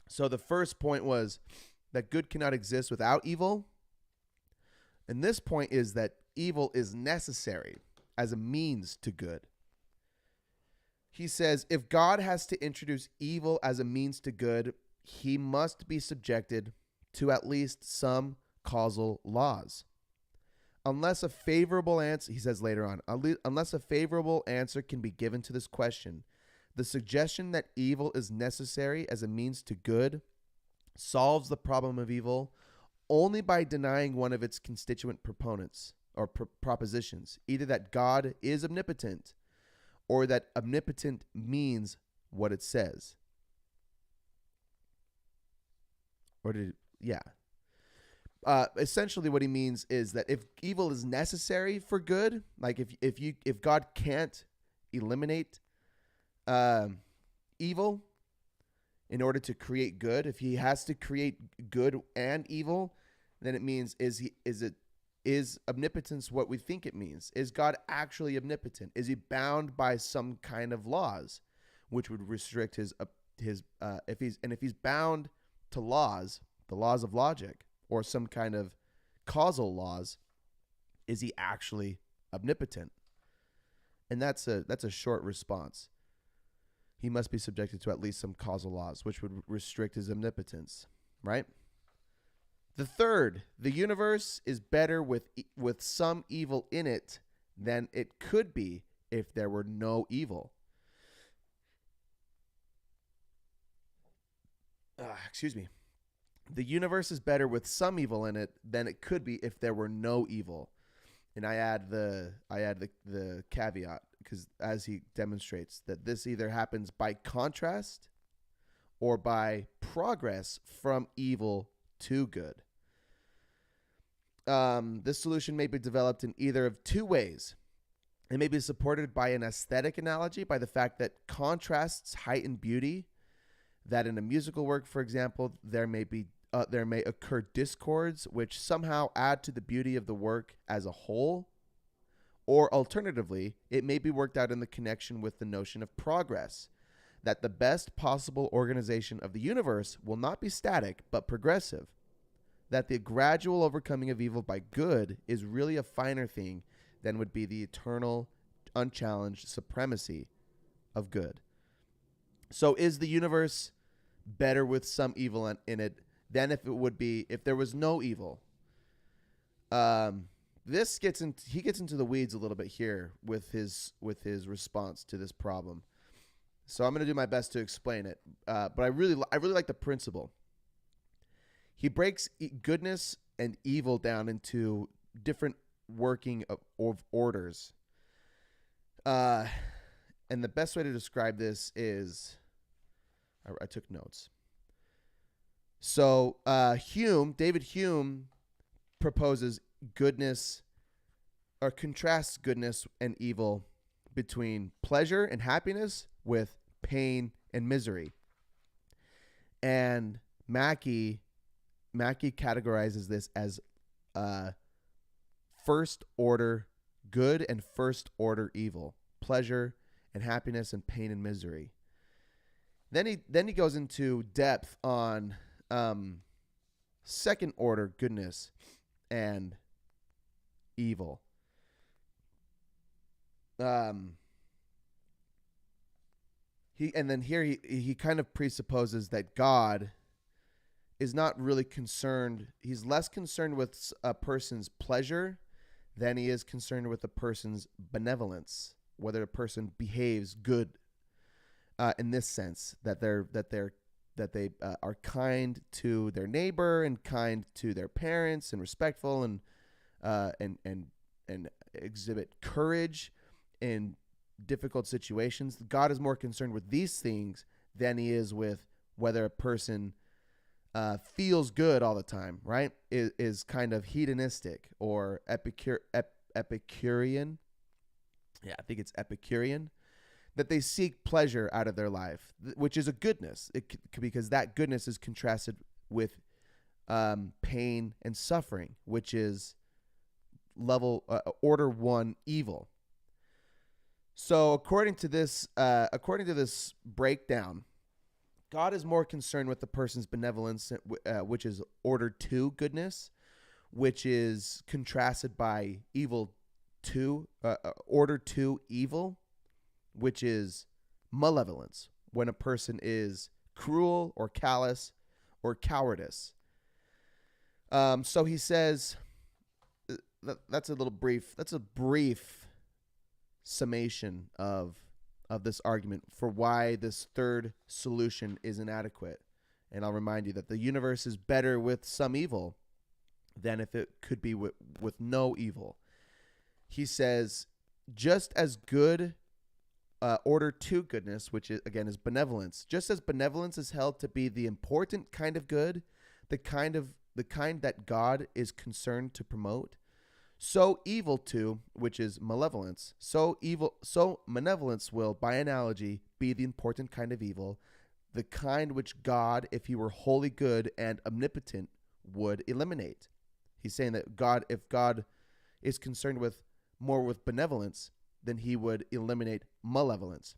So the first point was that good cannot exist without evil. And this point is that evil is necessary as a means to good. He says, if God has to introduce evil as a means to good, he must be subjected to at least some causal laws. Unless a favorable answer, he says later on, unless a favorable answer can be given to this question, the suggestion that evil is necessary as a means to good solves the problem of evil only by denying one of its constituent proponents or propositions, either that God is omnipotent or that omnipotent means what it says. Essentially what he means is that if evil is necessary for good, like if God can't eliminate evil in order to create good, if he has to create good and evil, then it means is omnipotence what we think it means? Is God actually omnipotent? Is he bound by some kind of laws which would restrict his if he's bound to laws, the laws of logic or some kind of causal laws, is he actually omnipotent? And that's a short response. He must be subjected to at least some causal laws which would restrict his omnipotence, right? The third, the universe is better with some evil in it than it could be if there were no evil. Excuse me. The universe is better with some evil in it than it could be if there were no evil. And I add the caveat, because as he demonstrates that this either happens by contrast or by progress from evil to good. This solution may be developed in either of two ways. It may be supported by an aesthetic analogy, by the fact that contrasts heighten beauty, that in a musical work, for example, there may occur discords which somehow add to the beauty of the work as a whole. Or alternatively, it may be worked out in the connection with the notion of progress, that the best possible organization of the universe will not be static but progressive, that the gradual overcoming of evil by good is really a finer thing than would be the eternal, unchallenged supremacy of good. So is the universe better with some evil in it than if it would be if there was no evil? He gets into the weeds a little bit here with his response to this problem. So I'm going to do my best to explain it. But I really like the principle. He breaks goodness and evil down into different working of orders. And the best way to describe this is, I took notes. So David Hume proposes goodness, or contrasts goodness and evil between pleasure and happiness with pain and misery. And Mackie categorizes this as first order good and first order evil, pleasure and happiness and pain and misery. Then he goes into depth on second order goodness and evil. He kind of presupposes that God is not really concerned. He's less concerned with a person's pleasure than he is concerned with a person's benevolence, whether a person behaves good in this sense, that they are kind to their neighbor and kind to their parents and respectful and exhibit courage in difficult situations. God is more concerned with these things than he is with whether a person feels good all the time, right? Is kind of hedonistic or Epicurean. Yeah, I think it's Epicurean. That they seek pleasure out of their life, which is a goodness, because that goodness is contrasted with pain and suffering, which is order one evil. So according to this breakdown, God is more concerned with the person's benevolence, which is order two goodness, which is contrasted by evil two, order two evil, which is malevolence, when a person is cruel or callous or cowardice. So he says that's a little brief. That's a brief summation of this argument for why this third solution is inadequate. And I'll remind you that the universe is better with some evil than if it could be with no evil. He says, just as good order two goodness, which is, again is benevolence, just as benevolence is held to be the important kind of good, the kind that God is concerned to promote, so evil too, which is malevolence, so malevolence will, by analogy, be the important kind of evil, the kind which God, if he were wholly good and omnipotent, would eliminate. He's saying that if God is concerned more with benevolence, then he would eliminate malevolence.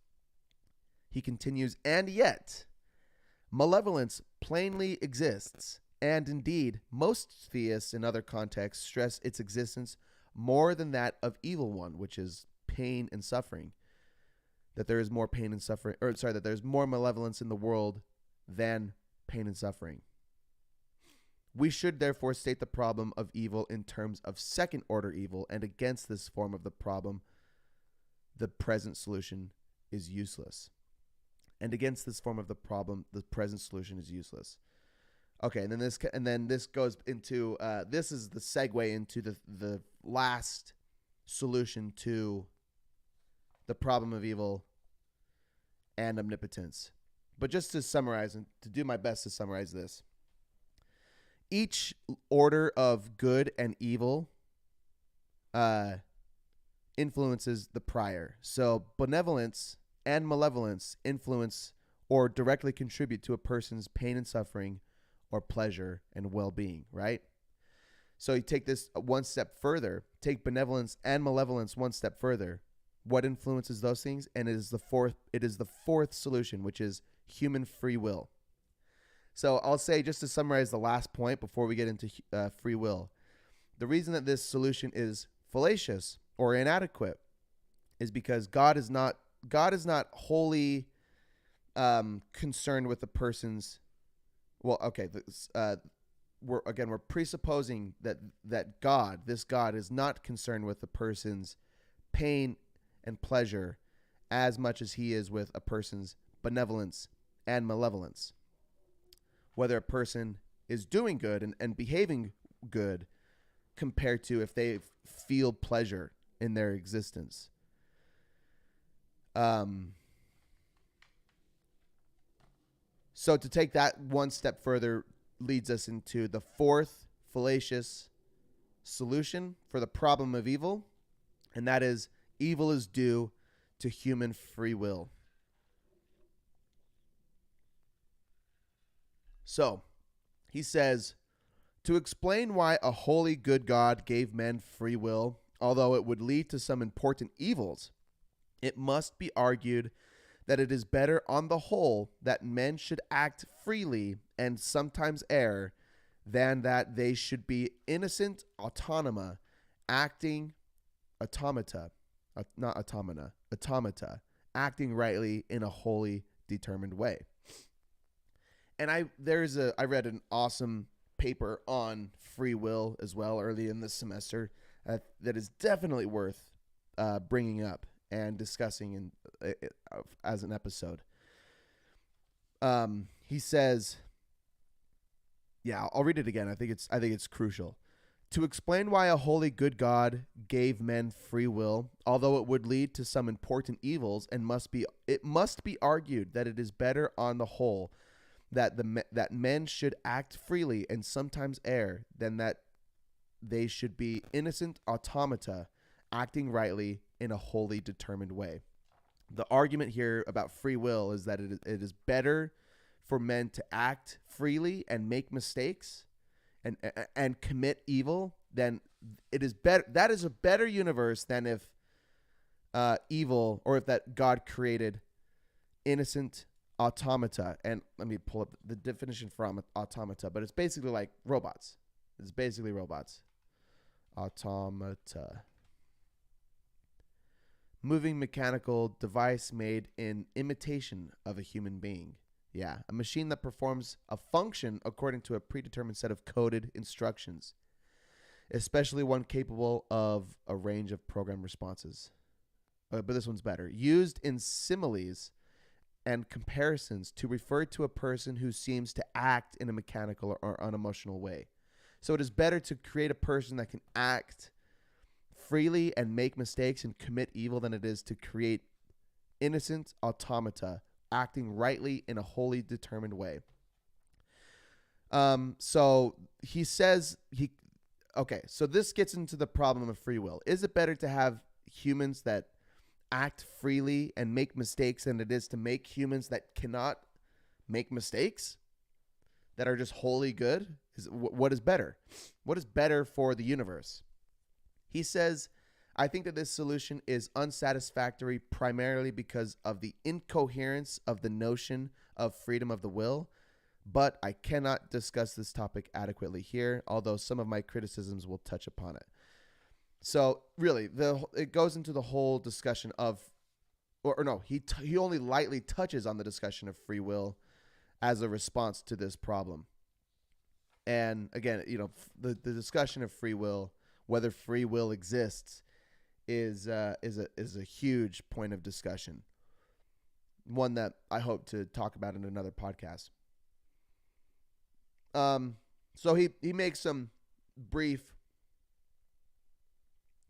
He continues, and yet, malevolence plainly exists, and indeed, most theists in other contexts stress its existence more than that of evil one, which is pain and suffering. That there is more pain and suffering, that there's more malevolence in the world than pain and suffering. We should therefore state the problem of evil in terms of second order evil, and against this form of the problem, the present solution is useless. And against this form of the problem, the present solution is useless. Okay, and then this goes into this is the segue into the last solution to the problem of evil and omnipotence. But just to summarize and to do my best to summarize this, each order of good and evil influences the prior. So benevolence and malevolence influence or directly contribute to a person's pain and suffering or pleasure and well-being, right? So you take this one step further, take benevolence and malevolence one step further. What influences those things? And it is the fourth solution, which is human free will. So I'll say, just to summarize the last point before we get into free will, the reason that this solution is fallacious or inadequate is because God is not wholly concerned with the person's. Well, okay, we're presupposing that this God is not concerned with the person's pain and pleasure as much as he is with a person's benevolence and malevolence. Whether a person is doing good and behaving good compared to if they feel pleasure in their existence. So to take that one step further leads us into the fourth fallacious solution for the problem of evil, and that is evil is due to human free will. So, he says, to explain why a holy good God gave men free will, although it would lead to some important evils, it must be argued that it is better on the whole that men should act freely and sometimes err than that they should be innocent automata, acting automata, acting rightly in a wholly determined way. And I read an awesome paper on free will as well early in this semester that is definitely worth bringing up and discussing as an episode. He says, I'll read it again. I think it's crucial. To explain why a holy good God gave men free will, although it would lead to some important evils, and it must be argued that it is better on the whole that men should act freely and sometimes err than that they should be innocent automata, acting rightly in a wholly determined way. The argument here about free will is that it is better for men to act freely and make mistakes and commit evil than it is better. That is a better universe than if evil, or if that God created innocent automata. And let me pull up the definition for automata, but it's basically like robots. It's basically robots. Automata. Moving mechanical device made in imitation of a human being. Yeah, a machine that performs a function according to a predetermined set of coded instructions, especially one capable of a range of program responses. But this one's better. Used in similes and comparisons to refer to a person who seems to act in a mechanical or unemotional way. So it is better to create a person that can act freely and make mistakes and commit evil than it is to create innocent automata acting rightly in a wholly determined way. So he says so this gets into the problem of free will. Is it better to have humans that act freely and make mistakes than it is to make humans that cannot make mistakes, that are just wholly good? What is better? What is better for the universe? He says, I think that this solution is unsatisfactory primarily because of the incoherence of the notion of freedom of the will, but I cannot discuss this topic adequately here, although some of my criticisms will touch upon it. So really, it goes into the whole discussion of, he only lightly touches on the discussion of free will as a response to this problem. And again, the discussion of free will, whether free will exists, is a huge point of discussion. One that I hope to talk about in another podcast. So he makes some brief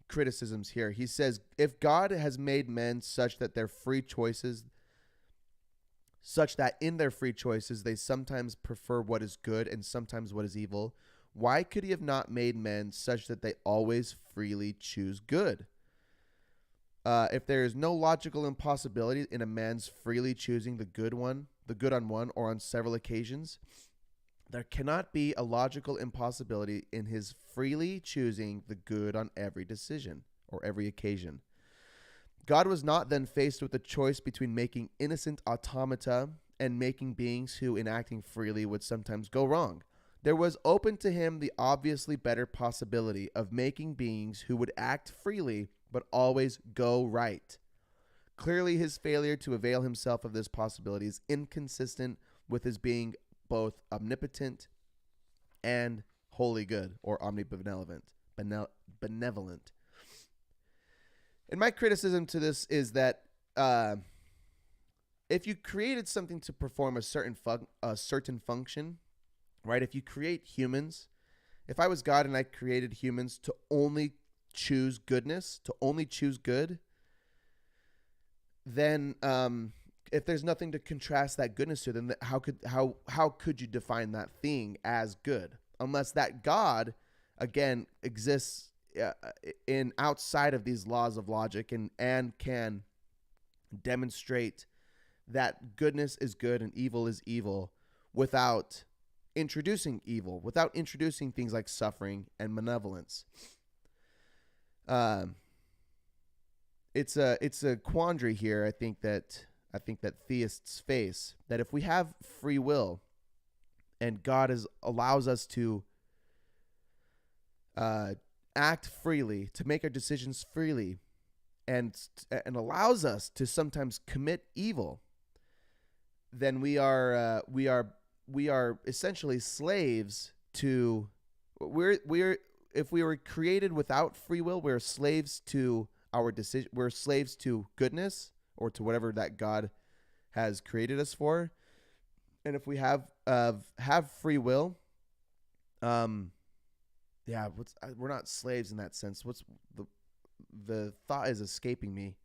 criticisms here. He says, if God has made men such that in their free choices they sometimes prefer what is good and sometimes what is evil, why could he have not made men such that they always freely choose good? If there is no logical impossibility in a man's freely choosing the good on one or on several occasions, there cannot be a logical impossibility in his freely choosing the good on every decision or every occasion. God was not then faced with the choice between making innocent automata and making beings who, in acting freely, would sometimes go wrong. There was open to him the obviously better possibility of making beings who would act freely but always go right. Clearly, his failure to avail himself of this possibility is inconsistent with his being both omnipotent and wholly good, or omnibenevolent. Benevolent. And my criticism to this is that if you created something to perform a certain function, right? If you create humans, if I was God and I created humans to only choose goodness, to only choose good, then if there's nothing to contrast that goodness to, then how could you define that thing as good? Unless that God, again, exists in outside of these laws of logic and can demonstrate that goodness is good and evil is evil without introducing evil, without introducing things like suffering and malevolence. It's a quandary here. I think that theists face, that if we have free will and God allows us to act freely, to make our decisions freely, and allows us to sometimes commit evil, then we are essentially slaves to if we were created without free will, we're slaves to our decision. We're slaves to goodness, or to whatever that God has created us for. And if we have free will, we're not slaves in that sense. What's the thought is escaping me.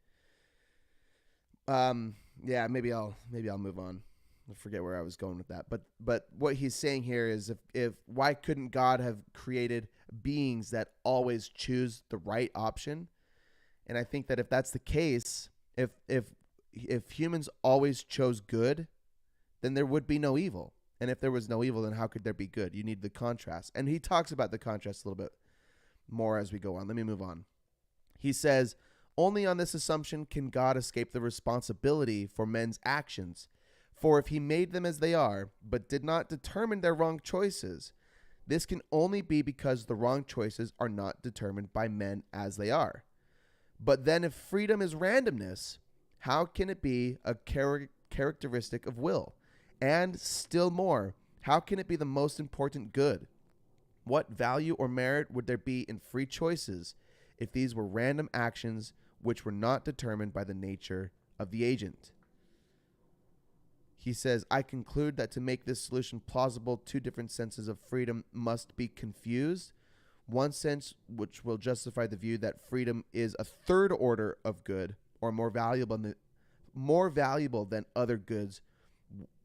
Maybe I'll move on. I forget where I was going with that. But what he's saying here is if why couldn't God have created beings that always choose the right option? And I think that if that's the case, if humans always chose good, then there would be no evil. And if there was no evil, then how could there be good? You need the contrast. And he talks about the contrast a little bit more as we go on. Let me move on. He says, Only on this assumption can God escape the responsibility for men's actions. For if he made them as they are, but did not determine their wrong choices, this can only be because the wrong choices are not determined by men as they are. But then if freedom is randomness, how can it be a characteristic of will? And still more, how can it be the most important good? What value or merit would there be in free choices if these were random actions which were not determined by the nature of the agent? He says, I conclude that to make this solution plausible, two different senses of freedom must be confused. One sense which will justify the view that freedom is a third order of good, or more valuable than other goods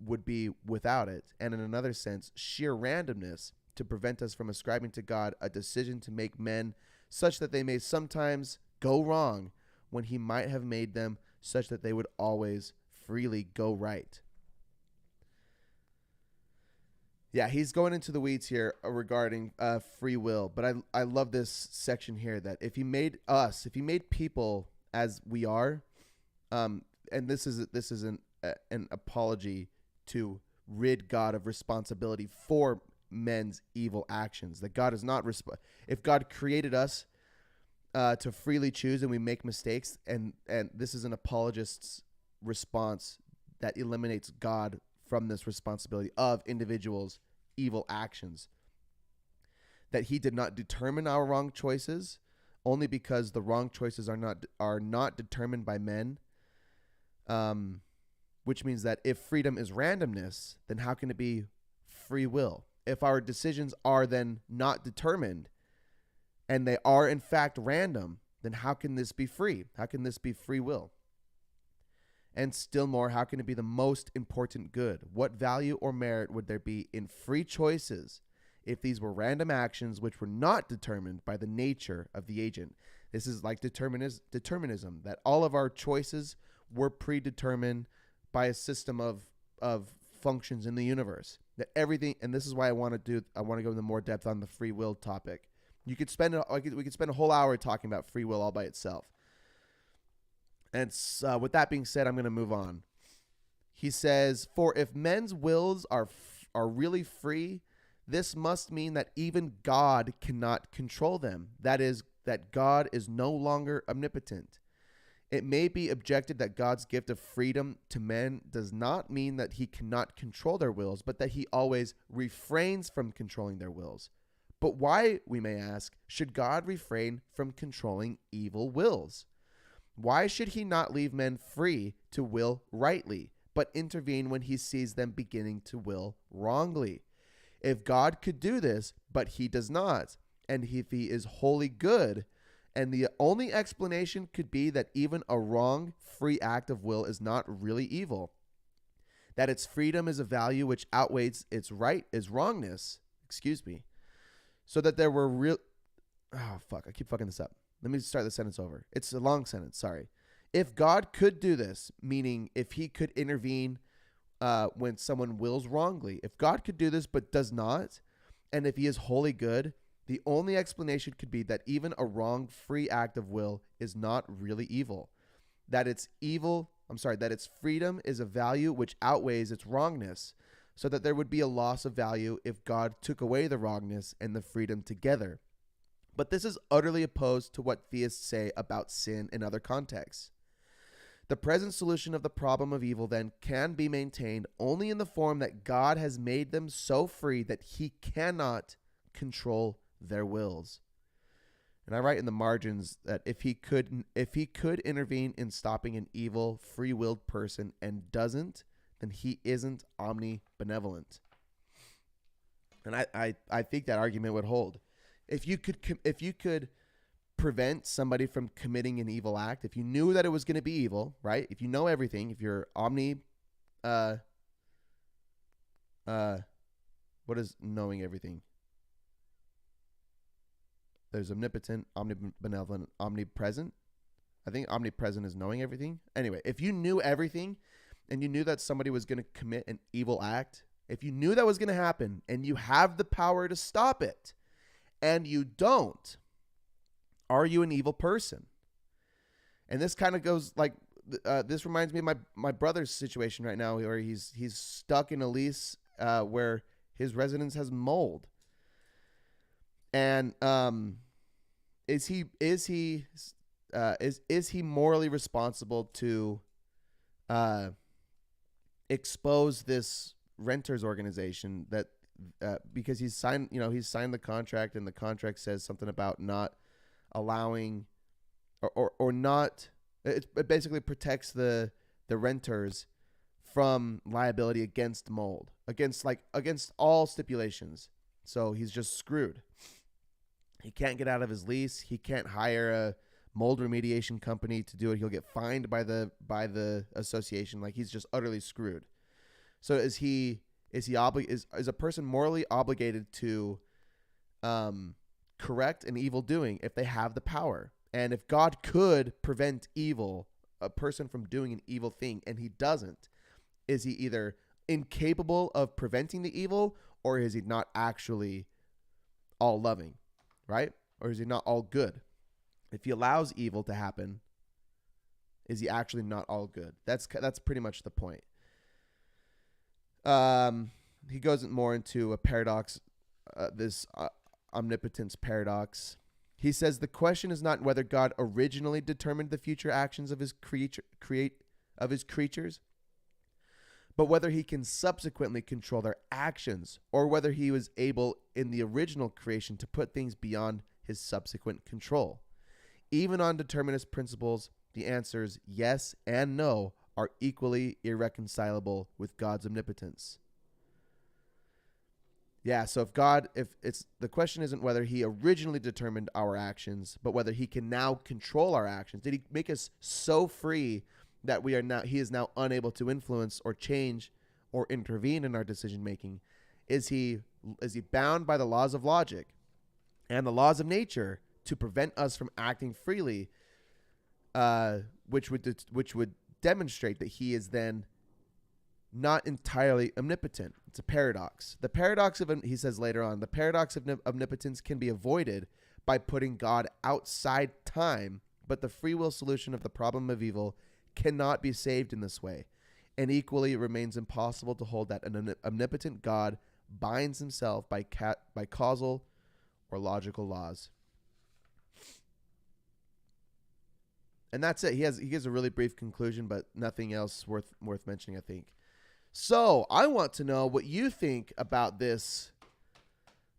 would be without it, and in another sense, sheer randomness, to prevent us from ascribing to God a decision to make men such that they may sometimes go wrong, when he might have made them such that they would always freely go right. Yeah, he's going into the weeds here regarding free will, but I love this section here, that if he made people as we are, and this is an apology to rid God of responsibility for men's evil actions. That God is not if God created us to freely choose and we make mistakes, and this is an apologist's response that eliminates God from this responsibility of individuals' evil actions. That he did not determine our wrong choices only because the wrong choices are not determined by men. Which means that if freedom is randomness, then how can it be free will? If our decisions are then not determined and they are in fact random, then how can this be free? How can this be free will? And still more, how can it be the most important good? What value or merit would there be in free choices if these were random actions which were not determined by the nature of the agent? This is like determinism, that all of our choices were predetermined by a system of functions in the universe. That everything, and this is why I want to go into more depth on the free will topic. We could spend a whole hour talking about free will all by itself. And with that being said, I'm going to move on. He says, for if men's wills are really free, this must mean that even God cannot control them. That is, that God is no longer omnipotent. It may be objected that God's gift of freedom to men does not mean that he cannot control their wills, but that he always refrains from controlling their wills. But why, we may ask, should God refrain from controlling evil wills? Why should he not leave men free to will rightly, but intervene when he sees them beginning to will wrongly? If God could do this, but he does not, and if he is wholly good, and the only explanation could be that even a wrong, free act of will is not really evil, that its freedom is a value which outweighs its wrongness, so that there were real... Oh, fuck, I keep fucking this up. Let me start the sentence over. It's a long sentence, sorry. If God could do this, meaning if he could intervene when someone wills wrongly, if God could do this but does not, and if he is wholly good, the only explanation could be that even a wrong, free act of will is not really evil. That its freedom is a value which outweighs its wrongness, so that there would be a loss of value if God took away the wrongness and the freedom together. But this is utterly opposed to what theists say about sin in other contexts. The present solution of the problem of evil, then, can be maintained only in the form that God has made them so free that he cannot control their wills. And I write in the margins that if he could intervene in stopping an evil, free-willed person and doesn't, then he isn't omnibenevolent. And I think that argument would hold. If you could prevent somebody from committing an evil act, if you knew that it was going to be evil, right? If you know everything, if you're what is knowing everything? There's omnipotent, omnibenevolent, omnipresent. I think omnipresent is knowing everything. Anyway, if you knew everything and you knew that somebody was going to commit an evil act, if you knew that was going to happen and you have the power to stop it, and you don't, are you an evil person? And this kind of goes like, this reminds me of my brother's situation right now, where he's stuck in a lease where his residence has mold. And is he morally responsible to expose this renters organization that because he's signed the contract, and the contract says something about not allowing or not, it basically protects the renters from liability against mold, against all stipulations. So he's just screwed. He can't get out of his lease. He can't hire a mold remediation company to do it. He'll get fined by the association. Like, he's just utterly screwed. So is a person morally obligated to correct an evil doing if they have the power? And if God could prevent a person from doing an evil thing, and he doesn't, is he either incapable of preventing the evil, or is he not actually all loving, right? Or is he not all good? If he allows evil to happen, is he actually not all good? That's pretty much the point. He goes more into a paradox, this omnipotence paradox. He says the question is not whether God originally determined the future actions of his creatures, but whether he can subsequently control their actions, or whether he was able in the original creation to put things beyond his subsequent control. Even on determinist principles, the answers yes and no are equally irreconcilable with God's omnipotence. Yeah, so the question isn't whether he originally determined our actions, but whether he can now control our actions. Did he make us so free that he is now unable to influence or change or intervene in our decision making? Is he bound by the laws of logic and the laws of nature to prevent us from acting freely, which would demonstrate that he is then not entirely omnipotent? It's a paradox. The paradox he says later on, the paradox of omnipotence can be avoided by putting God outside time, but the free will solution of the problem of evil cannot be saved in this way. And equally, it remains impossible to hold that an omnipotent God binds himself by causal or logical laws. And that's it. He gives a really brief conclusion, but nothing else worth mentioning, I think. So I want to know what you think about this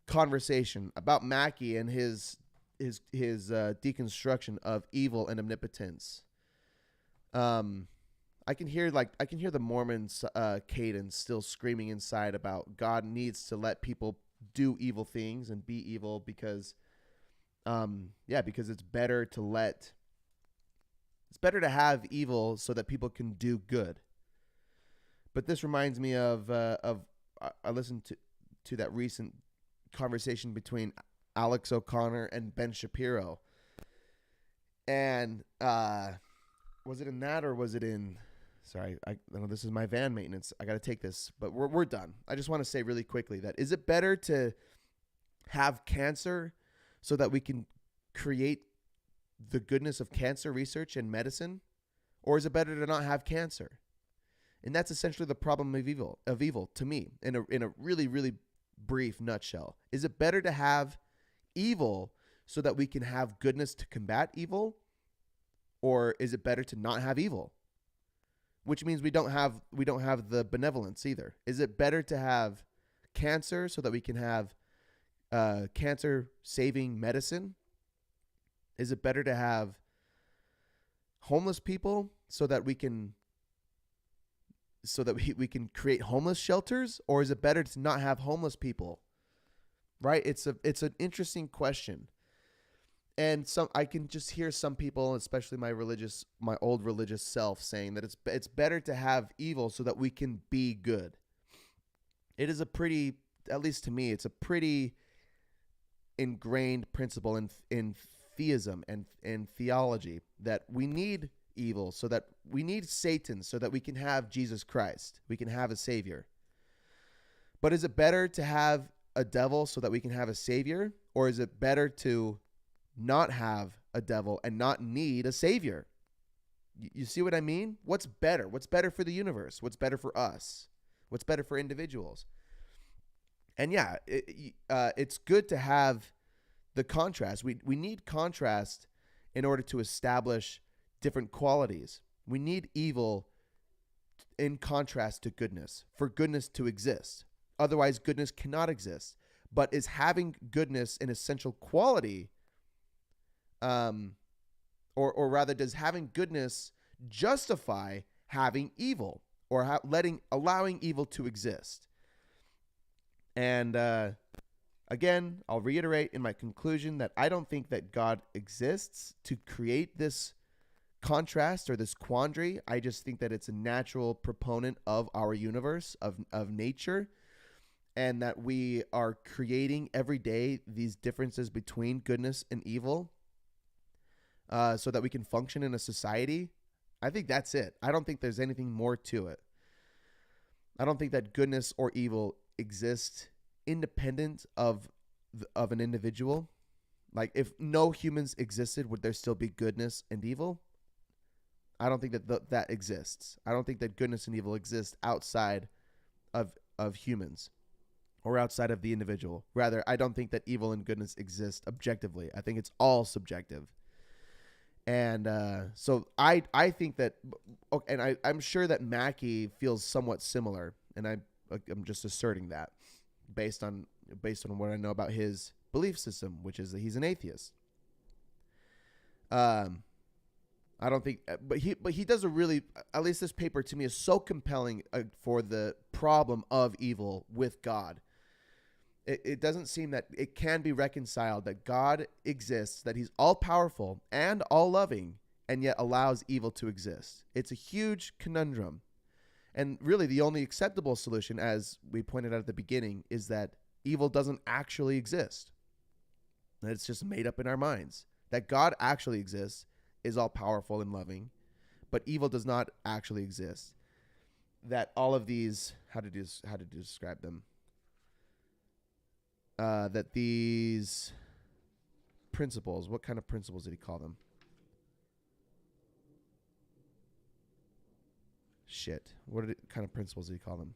conversation about Mackie and his deconstruction of evil and omnipotence. I can hear the Mormon cadence still screaming inside about God needs to let people do evil things and be evil because it's better to have evil so that people can do good. But this reminds me of I listened to that recent conversation between Alex O'Connor and Ben Shapiro. And was it in that, or was it in? Sorry, I know this is my van maintenance. I got to take this, but we're done. I just want to say really quickly that is it better to have cancer so that we can create the goodness of cancer research and medicine, or is it better to not have cancer? And that's essentially the problem of evil to me in a really, really brief nutshell. Is it better to have evil so that we can have goodness to combat evil, or is it better to not have evil? Which means we don't have the benevolence either. Is it better to have cancer so that we can have cancer saving medicine? Is it better to have homeless people so that we can create homeless shelters, or is it better to not have homeless people? Right? It's an interesting question. And I can just hear some people, especially my old religious self, saying that it's better to have evil so that we can be good. It is at least to me, it's a pretty ingrained principle in theism and in theology that we need evil, so that we need Satan so that we can have Jesus Christ. We can have a savior. But is it better to have a devil so that we can have a savior, or is it better to not have a devil and not need a savior? You see what I mean? What's better? What's better for the universe? What's better for us? What's better for individuals? And yeah, it's good to have the contrast. We need contrast in order to establish different qualities. We need evil in contrast to goodness, for goodness to exist. Otherwise, goodness cannot exist. But is having goodness an essential quality? Or rather, does having goodness justify having evil, or allowing evil to exist? And again, I'll reiterate in my conclusion that I don't think that God exists to create this contrast or this quandary. I just think that it's a natural proponent of our universe, of nature, and that we are creating every day these differences between goodness and evil, so that we can function in a society. I think that's it. I don't think there's anything more to it. I don't think that goodness or evil exist independent of an individual. Like, if no humans existed, would there still be goodness and evil? I don't think that that exists. I don't think that goodness and evil exist outside of humans or outside of the individual. Rather, I don't think that evil and goodness exist objectively. I think it's all subjective. And so I think that, and I'm sure that Mackie feels somewhat similar, and I'm just asserting that based on what I know about his belief system, which is that he's an atheist. I don't think, but he does a really, at least this paper to me is so compelling for the problem of evil with God. It doesn't seem that it can be reconciled that God exists, that he's all powerful and all loving, and yet allows evil to exist. It's a huge conundrum. And really the only acceptable solution, as we pointed out at the beginning, is that evil doesn't actually exist. That it's just made up in our minds. That God actually exists, is all powerful and loving, but evil does not actually exist. That all of these, how to describe them? That these principles, what kind of principles did he call them? Shit. What kind of principles did he call them?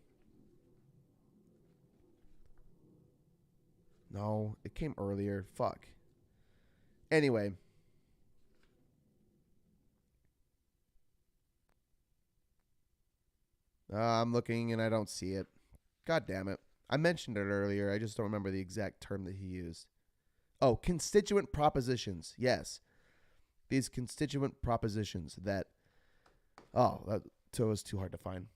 No, it came earlier. Fuck. Anyway. I'm looking and I don't see it. God damn it. I mentioned it earlier. I just don't remember the exact term that he used. Oh, constituent propositions. Yes. These constituent propositions that... Oh, that was too hard to find.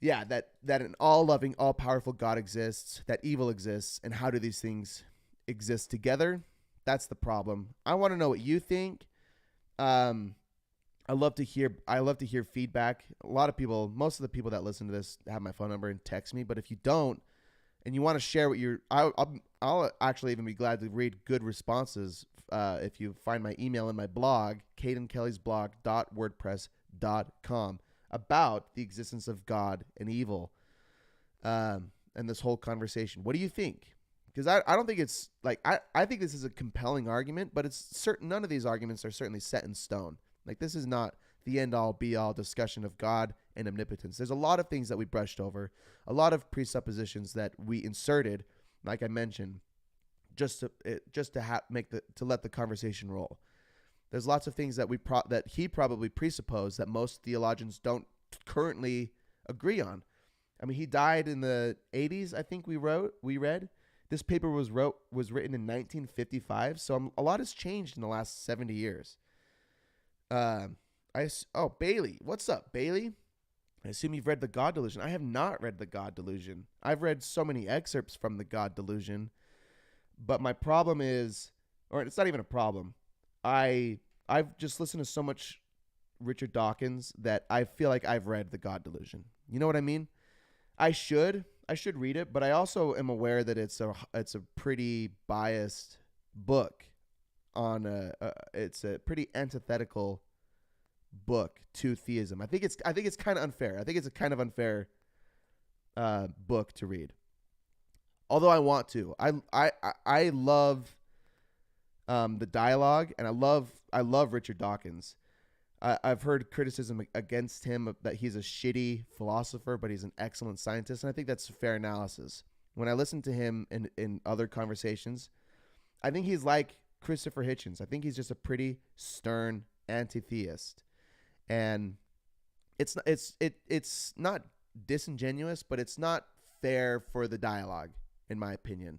Yeah, that an all-loving, all-powerful God exists, that evil exists, and how do these things exist together? That's the problem. I want to know what you think. I love to hear feedback. A lot of people, most of the people that listen to this have my phone number and text me. But if you don't, and you want to share what I'll actually even be glad to read good responses. If you find my email in my blog, cadenkellysblog.wordpress.com, about the existence of God and evil, and this whole conversation. What do you think? Because I don't think it's like, I think this is a compelling argument, but it's certain. None of these arguments are certainly set in stone. Like, this is not the end-all, be-all discussion of God and omnipotence. There's a lot of things that we brushed over, a lot of presuppositions that we inserted, like I mentioned, just to let the conversation roll. There's lots of things that that he probably presupposed that most theologians don't currently agree on. I mean, he died in the 80s, I think we read. This paper was written in 1955, so a lot has changed in the last 70 years. Bailey. What's up, Bailey? I assume you've read The God Delusion. I have not read The God Delusion. I've read so many excerpts from The God Delusion, but my problem is, or it's not even a problem. I've just listened to so much Richard Dawkins that I feel like I've read The God Delusion. You know what I mean? I should read it, but I also am aware that it's a pretty biased book. It's a pretty antithetical book to theism. I think it's kind of unfair. I think it's a kind of unfair book to read. Although I want to. I love the dialogue, and I love Richard Dawkins. I've heard criticism against him that he's a shitty philosopher, but he's an excellent scientist, and I think that's a fair analysis. When I listen to him in other conversations, I think he's like Christopher Hitchens. I think he's just a pretty stern anti-theist, and it's not disingenuous, but it's not fair for the dialogue, in my opinion.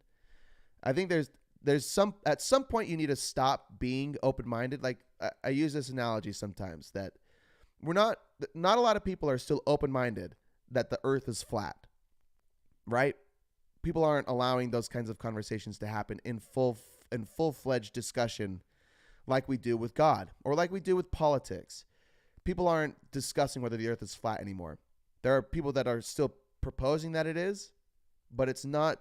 I think there's some at some point you need to stop being open-minded. Like I use this analogy sometimes that we're not a lot of people are still open-minded that the earth is flat, right? People aren't allowing those kinds of conversations to happen in full-fledged discussion like we do with God or like we do with politics. People aren't discussing whether the earth is flat anymore. There are people that are still proposing that it is, but it's not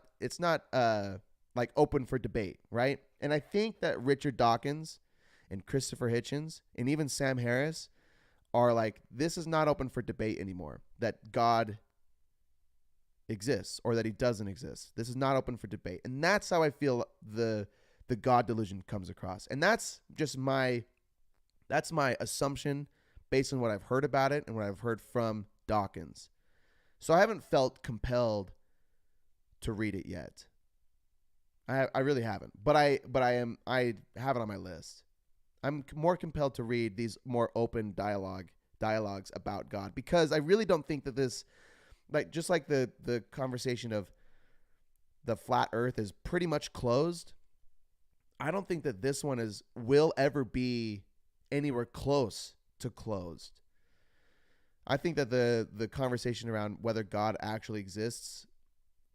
like open for debate, right? And I think that Richard Dawkins and Christopher Hitchens and even Sam Harris are like, this is not open for debate anymore, that God exists or that he doesn't exist. This is not open for debate. And that's how I feel the God delusion comes across. And that's just my assumption based on what I've heard about it and what I've heard from Dawkins. So I haven't felt compelled to read it yet. I really haven't, but I have it on my list. I'm more compelled to read these more open dialogues about God, because I really don't think that this, like, just like the conversation of the flat earth is pretty much closed. I don't think that this one will ever be anywhere close to closed. I think that the conversation around whether God actually exists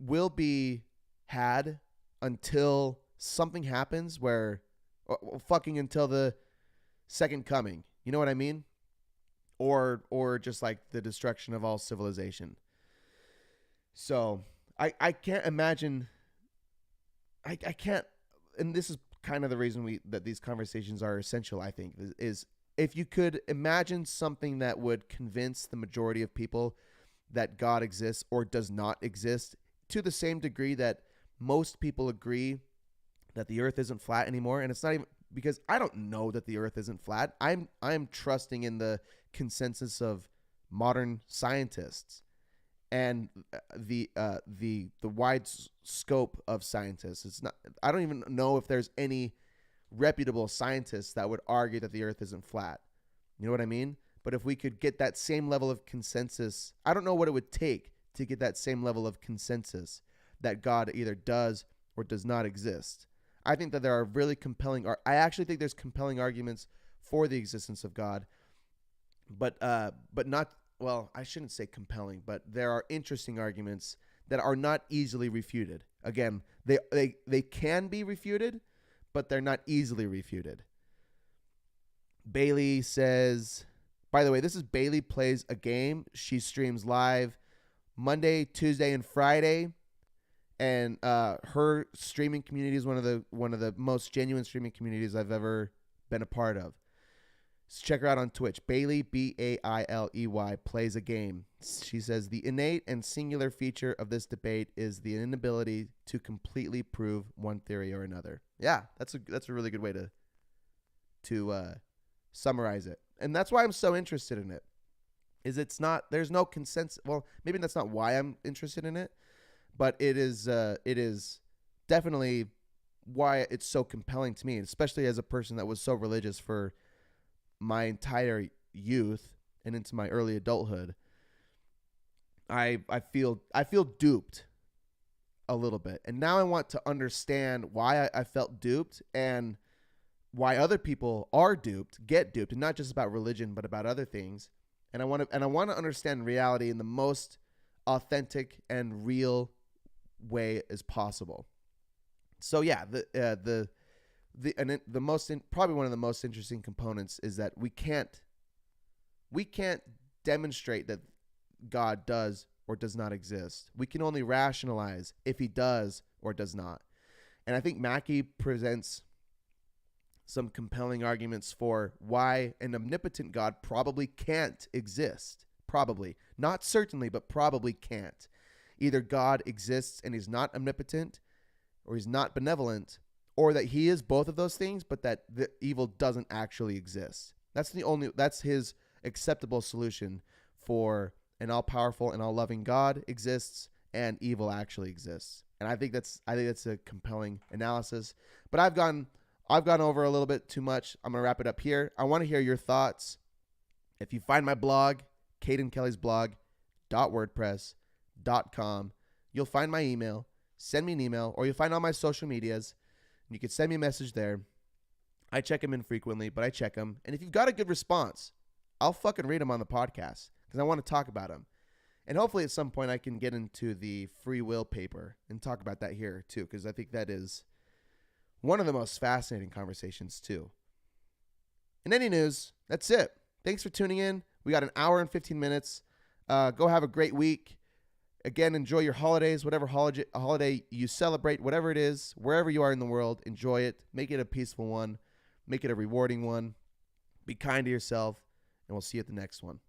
will be had until something happens until the second coming. You know what I mean? Or just like the destruction of all civilization. So I can't imagine. I can't, and this is kind of the reason that these conversations are essential, I think, is if you could imagine something that would convince the majority of people that God exists or does not exist to the same degree that most people agree that the earth isn't flat anymore. And it's not even because I don't know that the earth isn't flat. I'm trusting in the consensus of modern scientists and the wide scope of scientists. It's not, I don't even know if there's any reputable scientists that would argue that the earth isn't flat. You know what I mean? But if we could get that same level of consensus, I don't know what it would take to get that same level of consensus that God either does or does not exist. I think that there are really compelling, I actually think there's compelling arguments for the existence of God, but not, well, I shouldn't say compelling, but there are interesting arguments that are not easily refuted. Again, they can be refuted, but they're not easily refuted. Bailey says, by the way, this is Bailey Plays a Game. She streams live Monday, Tuesday, and Friday. And her streaming community is one of the most genuine streaming communities I've ever been a part of. So check her out on Twitch. Bailey, Bailey, Plays a Game. She says, the innate and singular feature of this debate is the inability to completely prove one theory or another. Yeah, that's a really good way to summarize it. And that's why I'm so interested in it. There's no consensus. Well, maybe that's not why I'm interested in it, but it is definitely why it's so compelling to me, especially as a person that was so religious for my entire youth and into my early adulthood. I feel duped a little bit, and now I want to understand why I felt duped and why other people are duped, get duped, and not just about religion, but about other things. And I want to understand reality in the most authentic and real way as possible. So yeah, probably one of the most interesting components is that we can't demonstrate that God does or does not exist. We can only rationalize if he does or does not. And I think Mackie presents some compelling arguments for why an omnipotent God probably can't exist. Probably. Not certainly, but probably can't. Either God exists and he's not omnipotent, or he's not benevolent, or that he is both of those things, but that the evil doesn't actually exist. That's his acceptable solution for an all-powerful and all-loving God exists and evil actually exists. And I think that's a compelling analysis. But I've gone over a little bit too much. I'm going to wrap it up here. I want to hear your thoughts. If you find my blog, Caden Kelly's blog, .wordpress.com, you'll find my email. Send me an email, or you'll find all my social medias. And you can send me a message there. I check them infrequently, but I check them. And if you've got a good response, I'll fucking read them on the podcast because I want to talk about them. And hopefully at some point I can get into the free will paper and talk about that here too, because I think that is one of the most fascinating conversations too. In any news, that's it. Thanks for tuning in. We got an hour and 15 minutes. Go have a great week. Again, enjoy your holidays, whatever holiday you celebrate, whatever it is, wherever you are in the world, enjoy it. Make it a peaceful one. Make it a rewarding one. Be kind to yourself, and we'll see you at the next one.